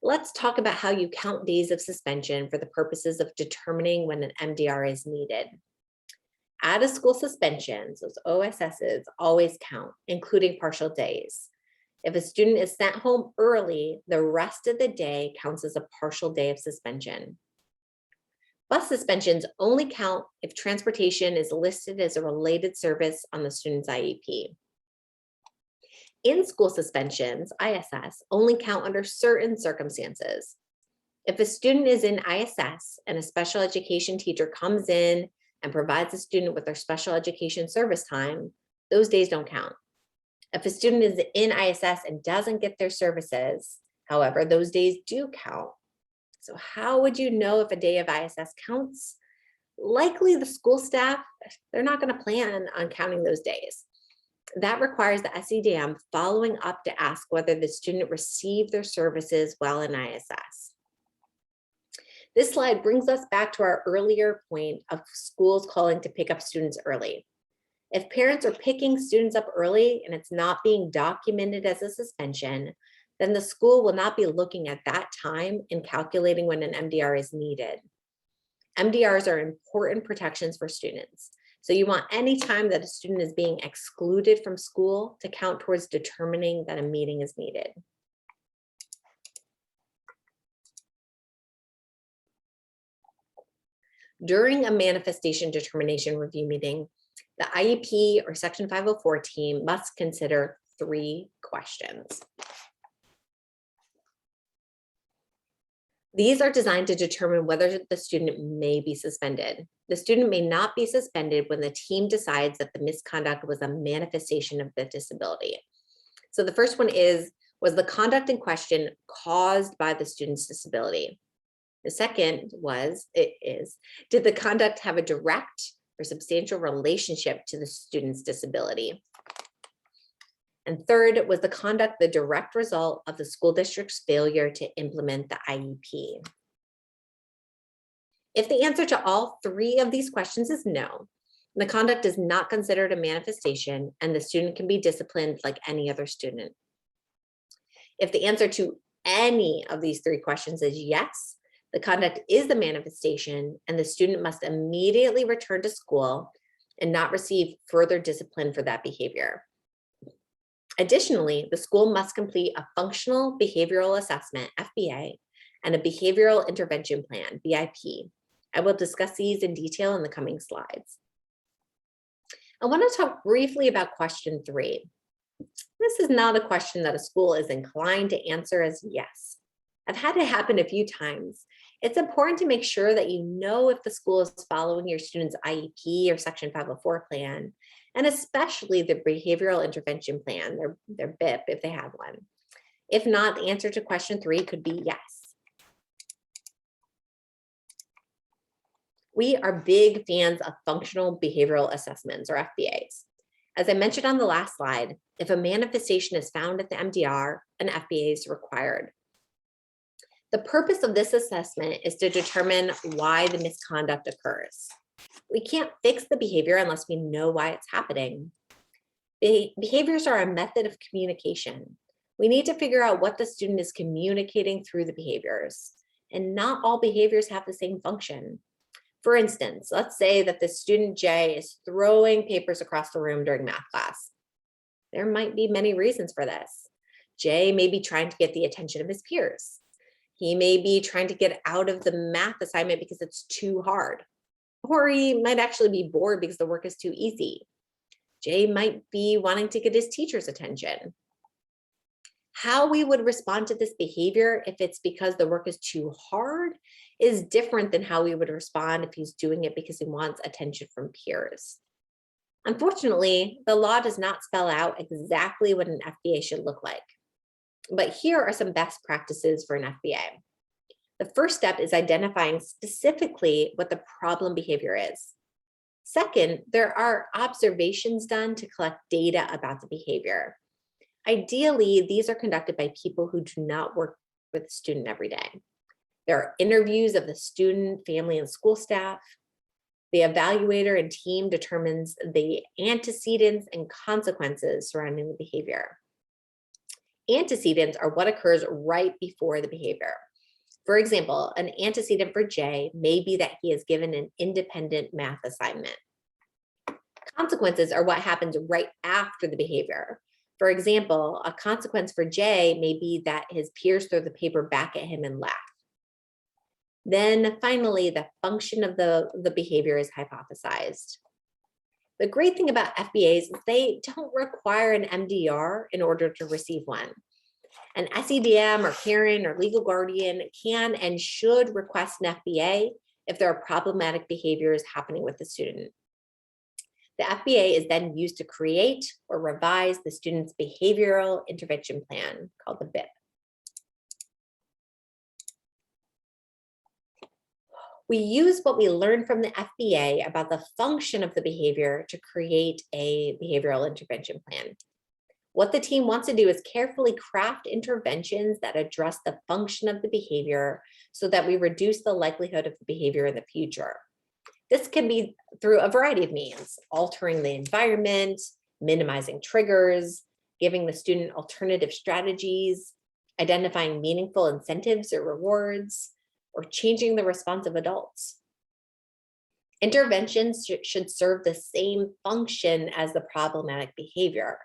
Let's talk about how you count days of suspension for the purposes of determining when an MDR is needed. Out-of-school suspensions, those OSSs, always count, including partial days. If a student is sent home early, the rest of the day counts as a partial day of suspension. Bus suspensions only count if transportation is listed as a related service on the student's IEP. In-school suspensions, ISS, only count under certain circumstances. If a student is in ISS and a special education teacher comes in and provides the student with their special education service time, those days don't count. If a student is in ISS and doesn't get their services, however, those days do count. So how would you know if a day of ISS counts? Likely the school staff, they're not going to plan on counting those days. That requires the SEDM following up to ask whether the student received their services while in ISS. This slide brings us back to our earlier point of schools calling to pick up students early. If parents are picking students up early and it's not being documented as a suspension, then the school will not be looking at that time in calculating when an MDR is needed. MDRs are important protections for students. So you want any time that a student is being excluded from school to count towards determining that a meeting is needed. During a manifestation determination review meeting, the IEP or Section 504 team must consider 3 questions. These are designed to determine whether the student may be suspended. The student may not be suspended when the team decides that the misconduct was a manifestation of the disability. So the first one is, was the conduct in question caused by the student's disability? The second is, did the conduct have a direct or substantial relationship to the student's disability? And third, was the conduct the direct result of the school district's failure to implement the IEP? If the answer to all 3 of these questions is no, the conduct is not considered a manifestation and the student can be disciplined like any other student. If the answer to any of these 3 questions is yes, the conduct is the manifestation and the student must immediately return to school and not receive further discipline for that behavior. Additionally, the school must complete a functional behavioral assessment, FBA, and a behavioral intervention plan, BIP. I will discuss these in detail in the coming slides. I want to talk briefly about question 3. This is not a question that a school is inclined to answer as yes. I've had it happen a few times. It's important to make sure that you know if the school is following your student's IEP or Section 504 plan, and especially the behavioral intervention plan, their BIP if they have one. If not, the answer to question 3 could be yes. We are big fans of functional behavioral assessments, or FBAs. As I mentioned on the last slide, if a manifestation is found at the MDR, an FBA is required. The purpose of this assessment is to determine why the misconduct occurs. We can't fix the behavior unless we know why it's happening. Behaviors are a method of communication. We need to figure out what the student is communicating through the behaviors, and not all behaviors have the same function. For instance, let's say that the student J is throwing papers across the room during math class. There might be many reasons for this. J may be trying to get the attention of his peers. He may be trying to get out of the math assignment because it's too hard. Or he might actually be bored because the work is too easy. J might be wanting to get his teacher's attention. How we would respond to this behavior if it's because the work is too hard is different than how we would respond if he's doing it because he wants attention from peers. Unfortunately, the law does not spell out exactly what an FBA should look like. But here are some best practices for an FBA. The first step is identifying specifically what the problem behavior is. Second, there are observations done to collect data about the behavior. Ideally, these are conducted by people who do not work with the student every day. There are interviews of the student, family, and school staff. The evaluator and team determines the antecedents and consequences surrounding the behavior. Antecedents are what occurs right before the behavior. For example, an antecedent for J may be that he is given an independent math assignment. Consequences are what happens right after the behavior. For example, a consequence for J may be that his peers throw the paper back at him and laugh. Then finally, the function of the behavior is hypothesized. The great thing about FBAs is they don't require an MDR in order to receive one. An SEDM or parent or legal guardian can and should request an FBA if there are problematic behaviors happening with the student. The FBA is then used to create or revise the student's behavioral intervention plan, called the BIP. We use what we learned from the FBA about the function of the behavior to create a behavioral intervention plan. What the team wants to do is carefully craft interventions that address the function of the behavior so that we reduce the likelihood of the behavior in the future. This can be through a variety of means: altering the environment, minimizing triggers, giving the student alternative strategies, identifying meaningful incentives or rewards, or changing the response of adults. Interventions should serve the same function as the problematic behavior.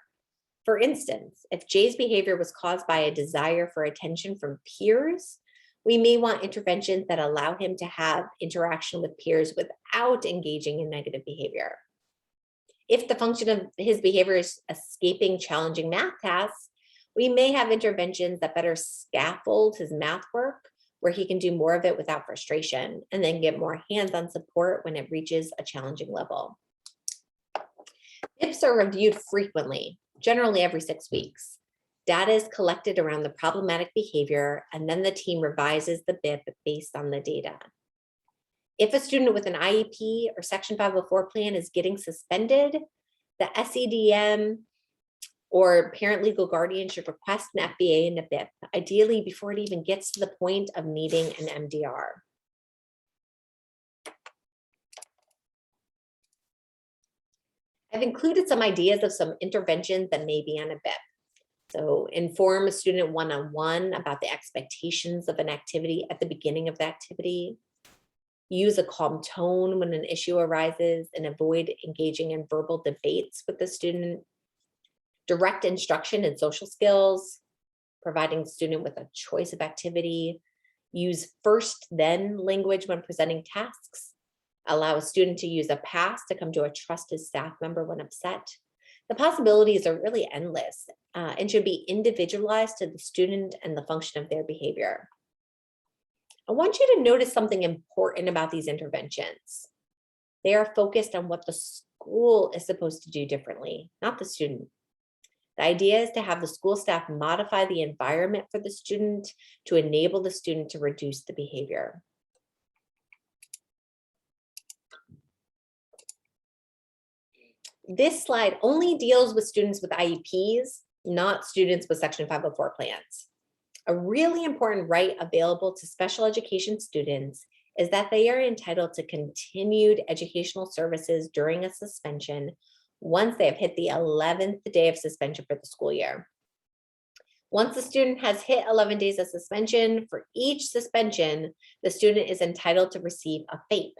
For instance, if Jay's behavior was caused by a desire for attention from peers, we may want interventions that allow him to have interaction with peers without engaging in negative behavior. If the function of his behavior is escaping challenging math tasks, we may have interventions that better scaffold his math work, where he can do more of it without frustration, and then get more hands-on support when it reaches a challenging level. BIPs are reviewed frequently, generally every 6 weeks. Data is collected around the problematic behavior, and then the team revises the BIP based on the data. If a student with an IEP or Section 504 plan is getting suspended, the SEDM or parent legal guardian should request an FBA and a BIP, ideally before it even gets to the point of needing an MDR. I've included some ideas of some interventions that may be on a BIP. So inform a student one-on-one about the expectations of an activity at the beginning of the activity. Use a calm tone when an issue arises and avoid engaging in verbal debates with the student. direct instruction in social skills, providing the student with a choice of activity, use first then language when presenting tasks, allow a student to use a pass to come to a trusted staff member when upset. The possibilities are really endless and should be individualized to the student and the function of their behavior. I want you to notice something important about these interventions. They are focused on what the school is supposed to do differently, not the student. The idea is to have the school staff modify the environment for the student to enable the student to reduce the behavior. This slide only deals with students with IEPs, not students with Section 504 plans. A really important right available to special education students is that they are entitled to continued educational services during a suspension once they have hit the 11th day of suspension for the school year. Once the student has hit 11 days of suspension, for each suspension, the student is entitled to receive a FAPE.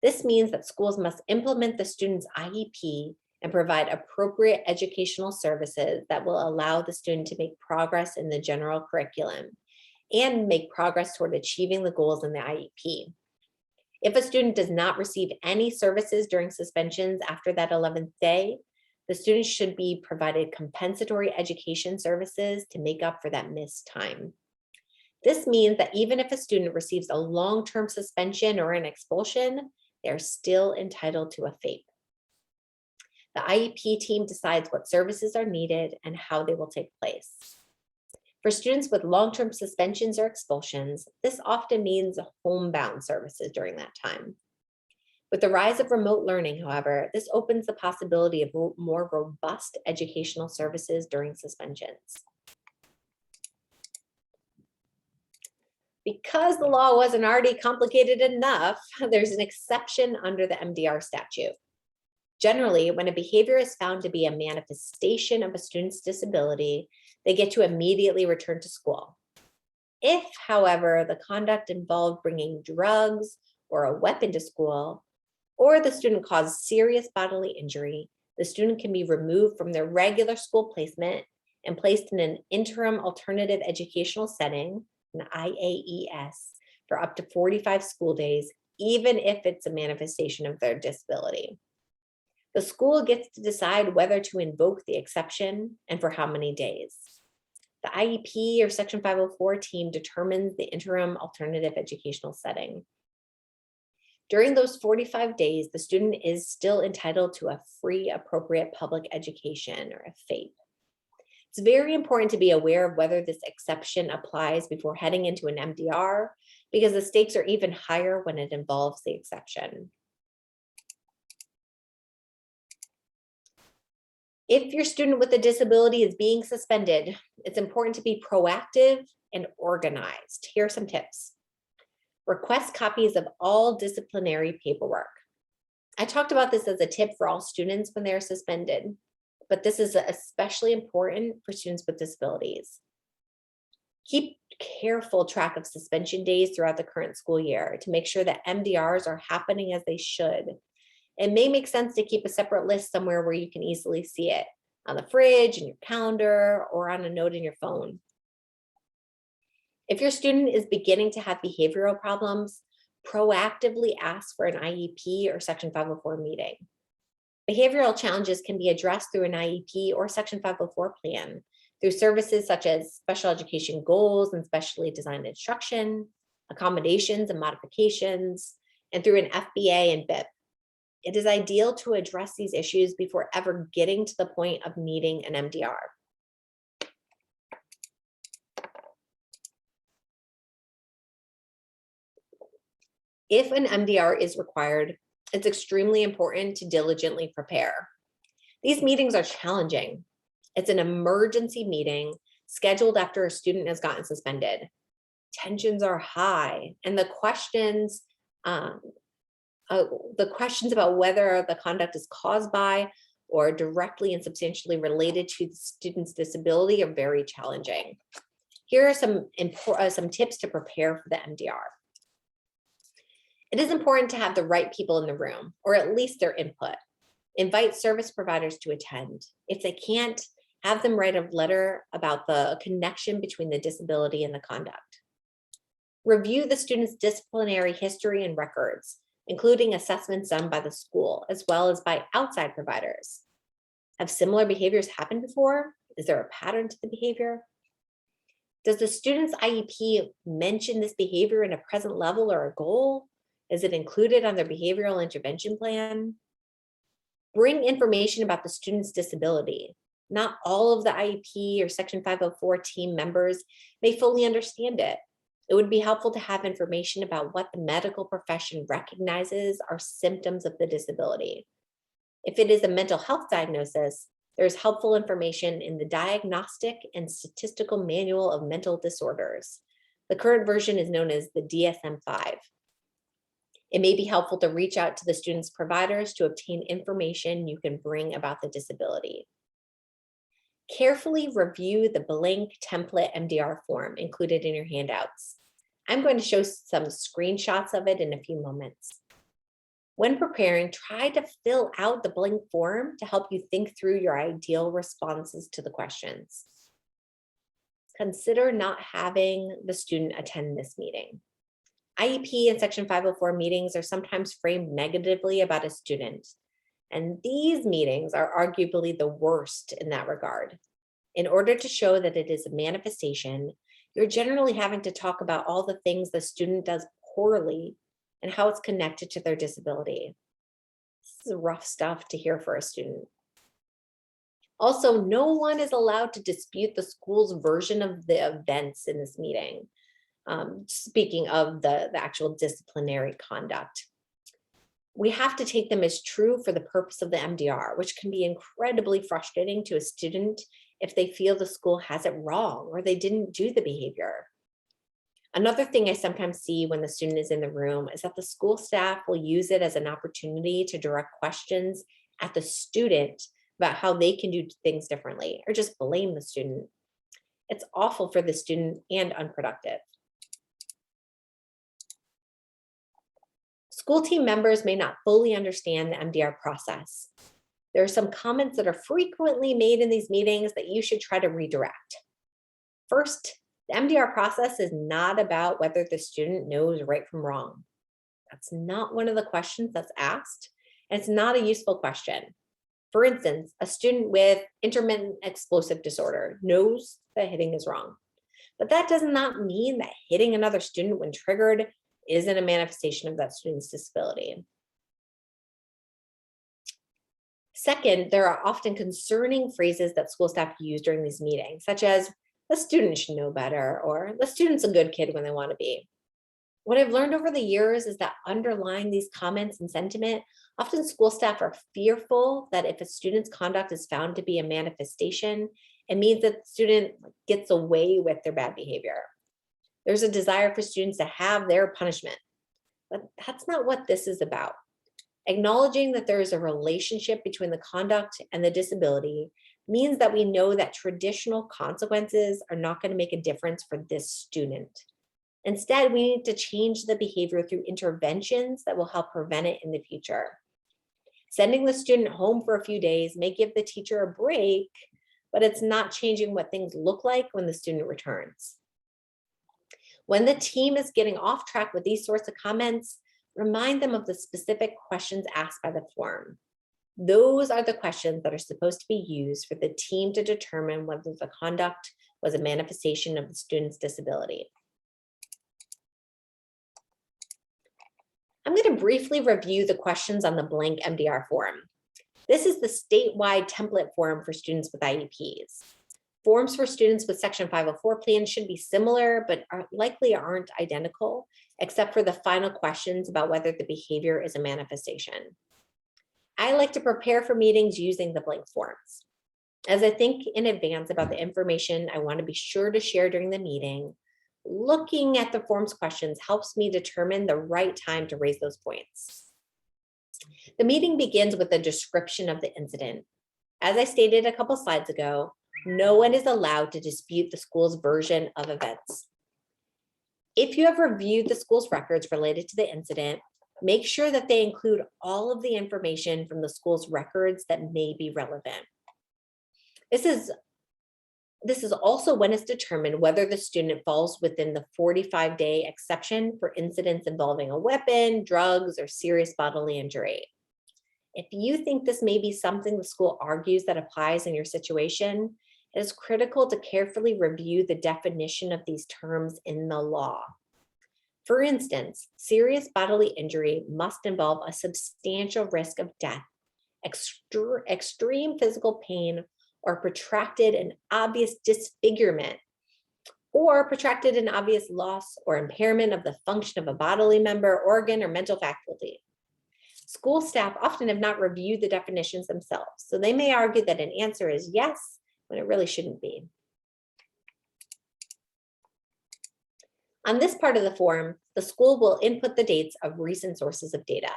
This means that schools must implement the student's IEP and provide appropriate educational services that will allow the student to make progress in the general curriculum and make progress toward achieving the goals in the IEP. If a student does not receive any services during suspensions after that 11th day, the student should be provided compensatory education services to make up for that missed time. This means that even if a student receives a long-term suspension or an expulsion, they're still entitled to a FAPE. The IEP team decides what services are needed and how they will take place. For students with long-term suspensions or expulsions, this often means homebound services during that time. With the rise of remote learning, however, this opens the possibility of more robust educational services during suspensions. Because the law wasn't already complicated enough, there's an exception under the MDR statute. Generally, when a behavior is found to be a manifestation of a student's disability, they get to immediately return to school. If, however, the conduct involved bringing drugs or a weapon to school, or the student caused serious bodily injury, the student can be removed from their regular school placement and placed in an interim alternative educational setting, an IAES, for up to 45 school days, even if it's a manifestation of their disability. The school gets to decide whether to invoke the exception and for how many days. The IEP or Section 504 team determines the interim alternative educational setting. During those 45 days, the student is still entitled to a free appropriate public education, or a FAPE. It's very important to be aware of whether this exception applies before heading into an MDR, because the stakes are even higher when it involves the exception. If your student with a disability is being suspended, it's important to be proactive and organized. Here are some tips. Request copies of all disciplinary paperwork. I talked about this as a tip for all students when they're suspended, but this is especially important for students with disabilities. Keep careful track of suspension days throughout the current school year to make sure that MDRs are happening as they should. It may make sense to keep a separate list somewhere where you can easily see it, on the fridge, in your calendar, or on a note in your phone. If your student is beginning to have behavioral problems, proactively ask for an IEP or Section 504 meeting. Behavioral challenges can be addressed through an IEP or Section 504 plan through services such as special education goals and specially designed instruction, accommodations and modifications, and through an FBA and BIP. It is ideal to address these issues before ever getting to the point of needing an MDR. If an MDR is required, it's extremely important to diligently prepare. These meetings are challenging. It's an emergency meeting scheduled after a student has gotten suspended. Tensions are high, and the questions about whether the conduct is caused by or directly and substantially related to the student's disability are very challenging. Here are some tips to prepare for the MDR. It is important to have the right people in the room, or at least their input. Invite service providers to attend. If they can't, Have them write a letter about the connection between the disability and the conduct. Review the student's disciplinary history and records, including assessments done by the school, as well as by outside providers. Have similar behaviors happened before? Is there a pattern to the behavior? Does the student's IEP mention this behavior in a present level or a goal? Is it included on their behavioral intervention plan? Bring information about the student's disability. Not all of the IEP or Section 504 team members may fully understand it. It would be helpful to have information about what the medical profession recognizes are symptoms of the disability. If it is a mental health diagnosis, there's helpful information in the Diagnostic and Statistical Manual of Mental Disorders. The current version is known as the DSM-5. It may be helpful to reach out to the student's providers to obtain information you can bring about the disability. Carefully review the blank template MDR form included in your handouts. I'm going to show some screenshots of it in a few moments. When preparing, try to fill out the blank form to help you think through your ideal responses to the questions. Consider not having the student attend this meeting. IEP and Section 504 meetings are sometimes framed negatively about a student, and these meetings are arguably the worst in that regard. In order to show that it is a manifestation, you're generally having to talk about all the things the student does poorly and how it's connected to their disability. This is rough stuff to hear for a student. Also, no one is allowed to dispute the school's version of the events in this meeting. Speaking of the actual disciplinary conduct. We have to take them as true for the purpose of the MDR, which can be incredibly frustrating to a student if they feel the school has it wrong or they didn't do the behavior. Another thing I sometimes see when the student is in the room is that the school staff will use it as an opportunity to direct questions at the student about how they can do things differently or just blame the student. It's awful for the student and unproductive. School team members may not fully understand the MDR process. There are some comments that are frequently made in these meetings that you should try to redirect. First, the MDR process is not about whether the student knows right from wrong. That's not one of the questions that's asked, and it's not a useful question. For instance, a student with intermittent explosive disorder knows that hitting is wrong, but that does not mean that hitting another student when triggered isn't a manifestation of that student's disability. Second, there are often concerning phrases that school staff use during these meetings, such as, the student should know better, or the student's a good kid when they want to be. What I've learned over the years is that underlying these comments and sentiment, often school staff are fearful that if a student's conduct is found to be a manifestation, it means that the student gets away with their bad behavior. There's a desire for students to have their punishment, but that's not what this is about. Acknowledging that there is a relationship between the conduct and the disability means that we know that traditional consequences are not going to make a difference for this student. Instead, we need to change the behavior through interventions that will help prevent it in the future. Sending the student home for a few days may give the teacher a break, but it's not changing what things look like when the student returns. When the team is getting off track with these sorts of comments, remind them of the specific questions asked by the form. Those are the questions that are supposed to be used for the team to determine whether the conduct was a manifestation of the student's disability. I'm going to briefly review the questions on the blank MDR form. This is the statewide template form for students with IEPs. Forms for students with Section 504 plans should be similar, but likely aren't identical, except for the final questions about whether the behavior is a manifestation. I like to prepare for meetings using the blank forms. As I think in advance about the information I want to be sure to share during the meeting, looking at the form's questions helps me determine the right time to raise those points. The meeting begins with a description of the incident. As I stated a couple slides ago, no one is allowed to dispute the school's version of events. If you have reviewed the school's records related to the incident, make sure that they include all of the information from the school's records that may be relevant. This is This is also when it's determined whether the student falls within the 45-day exception for incidents involving a weapon, drugs, or serious bodily injury. If you think this may be something the school argues that applies in your situation, it is critical to carefully review the definition of these terms in the law. For instance, serious bodily injury must involve a substantial risk of death, extreme physical pain, or protracted and obvious disfigurement, or protracted and obvious loss or impairment of the function of a bodily member, organ, or mental faculty. School staff often have not reviewed the definitions themselves, so they may argue that an answer is yes when it really shouldn't be. On this part of the form, the school will input the dates of recent sources of data.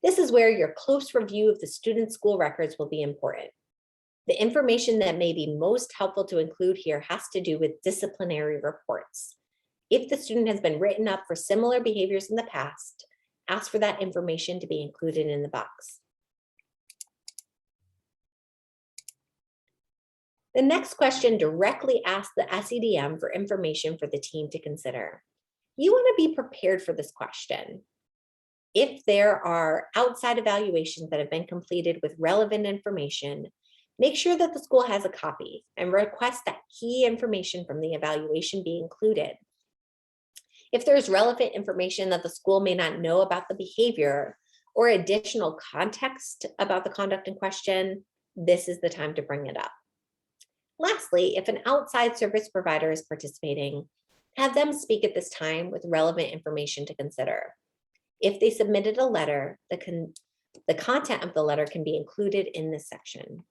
This is where your close review of the student's school records will be important. The information that may be most helpful to include here has to do with disciplinary reports. If the student has been written up for similar behaviors in the past, ask for that information to be included in the box. The next question directly asks the SEDM for information for the team to consider. You want to be prepared for this question. If there are outside evaluations that have been completed with relevant information, make sure that the school has a copy and request that key information from the evaluation be included. If there's relevant information that the school may not know about the behavior or additional context about the conduct in question, this is the time to bring it up. Lastly, if an outside service provider is participating, have them speak at this time with relevant information to consider. If they submitted a letter, the content of the letter can be included in this section.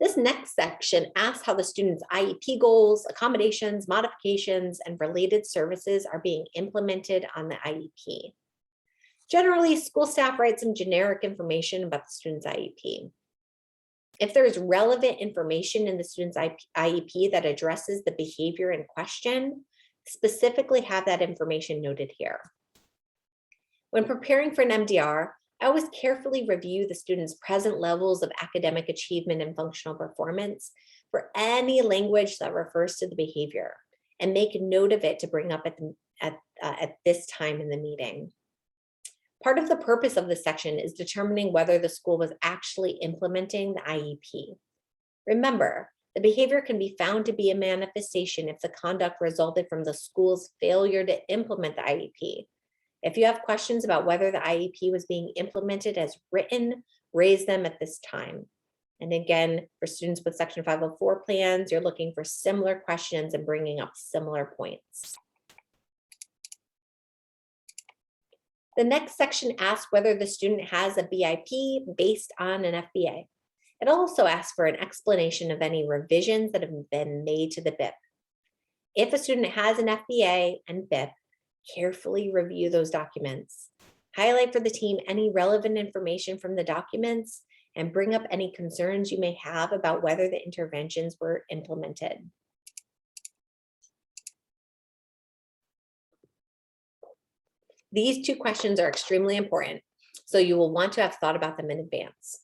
This next section asks how the student's IEP goals, accommodations, modifications, and related services are being implemented on the IEP. Generally, school staff write some generic information about the student's IEP. If there is relevant information in the student's IEP that addresses the behavior in question, specifically have that information noted here. When preparing for an MDR, I always carefully review the student's present levels of academic achievement and functional performance for any language that refers to the behavior and make a note of it to bring up at this time in the meeting. Part of the purpose of this section is determining whether the school was actually implementing the IEP. Remember, the behavior can be found to be a manifestation if the conduct resulted from the school's failure to implement the IEP. If you have questions about whether the IEP was being implemented as written, raise them at this time. And again, for students with Section 504 plans, you're looking for similar questions and bringing up similar points. The next section asks whether the student has a BIP based on an FBA. It also asks for an explanation of any revisions that have been made to the BIP. If a student has an FBA and BIP, carefully review those documents. Highlight for the team any relevant information from the documents and bring up any concerns you may have about whether the interventions were implemented. These two questions are extremely important, so you will want to have thought about them in advance.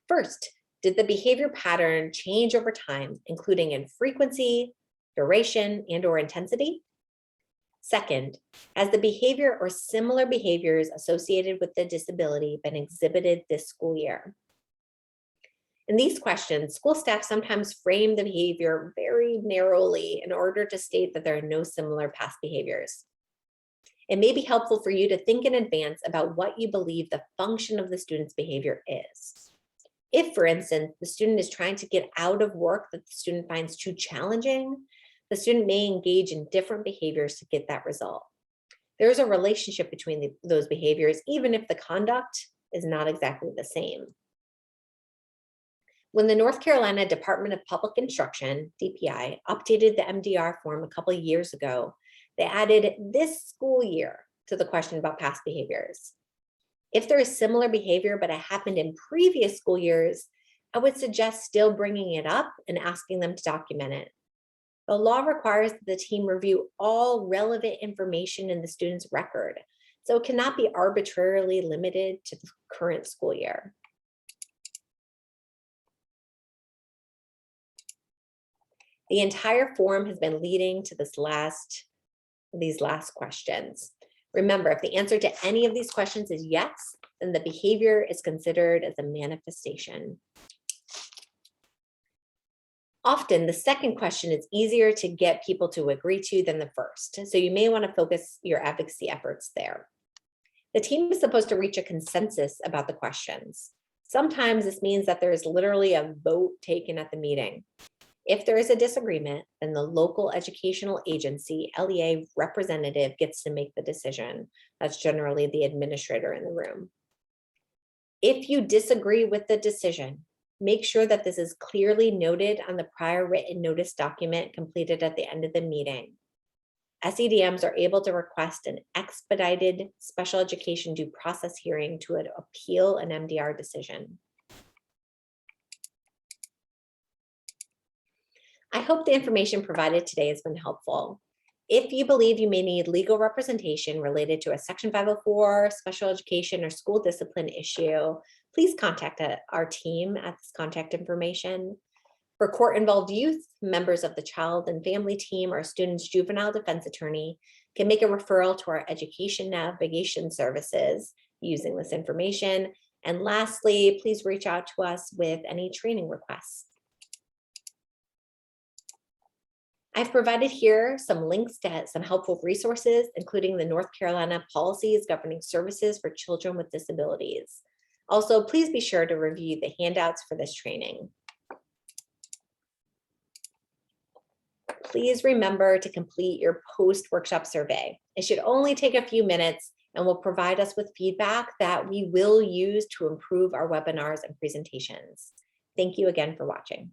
First, did the behavior pattern change over time, including in frequency, duration, and/or intensity? Second, has the behavior or similar behaviors associated with the disability been exhibited this school year? In these questions, school staff sometimes frame the behavior very narrowly in order to state that there are no similar past behaviors. It may be helpful for you to think in advance about what you believe the function of the student's behavior is. If, for instance, the student is trying to get out of work that the student finds too challenging, the student may engage in different behaviors to get that result. There is a relationship between those behaviors, even if the conduct is not exactly the same. When the North Carolina Department of Public Instruction, DPI, updated the MDR form a couple of years ago, they added this school year to the question about past behaviors. If there is similar behavior, but it happened in previous school years, I would suggest still bringing it up and asking them to document it. The law requires that the team review all relevant information in the student's record, so it cannot be arbitrarily limited to the current school year. The entire form has been leading to these last questions. Remember, if the answer to any of these questions is yes, then the behavior is considered as a manifestation. Often, the second question is easier to get people to agree to than the first, so you may want to focus your advocacy efforts there. The team is supposed to reach a consensus about the questions. Sometimes this means that there is literally a vote taken at the meeting. If there is a disagreement, then the local educational agency, LEA representative, gets to make the decision. That's generally the administrator in the room. If you disagree with the decision, make sure that this is clearly noted on the prior written notice document completed at the end of the meeting. SEDMs are able to request an expedited special education due process hearing to appeal an MDR decision. I hope the information provided today has been helpful. If you believe you may need legal representation related to a Section 504, special education, or school discipline issue, please contact our team at this contact information. For court-involved youth, members of the child and family team or a student's juvenile defense attorney can make a referral to our education navigation services using this information. And lastly, please reach out to us with any training requests. I've provided here some links to some helpful resources, including the North Carolina policies governing services for children with disabilities. Also, please be sure to review the handouts for this training. Please remember to complete your post-workshop survey. It should only take a few minutes and will provide us with feedback that we will use to improve our webinars and presentations. Thank you again for watching.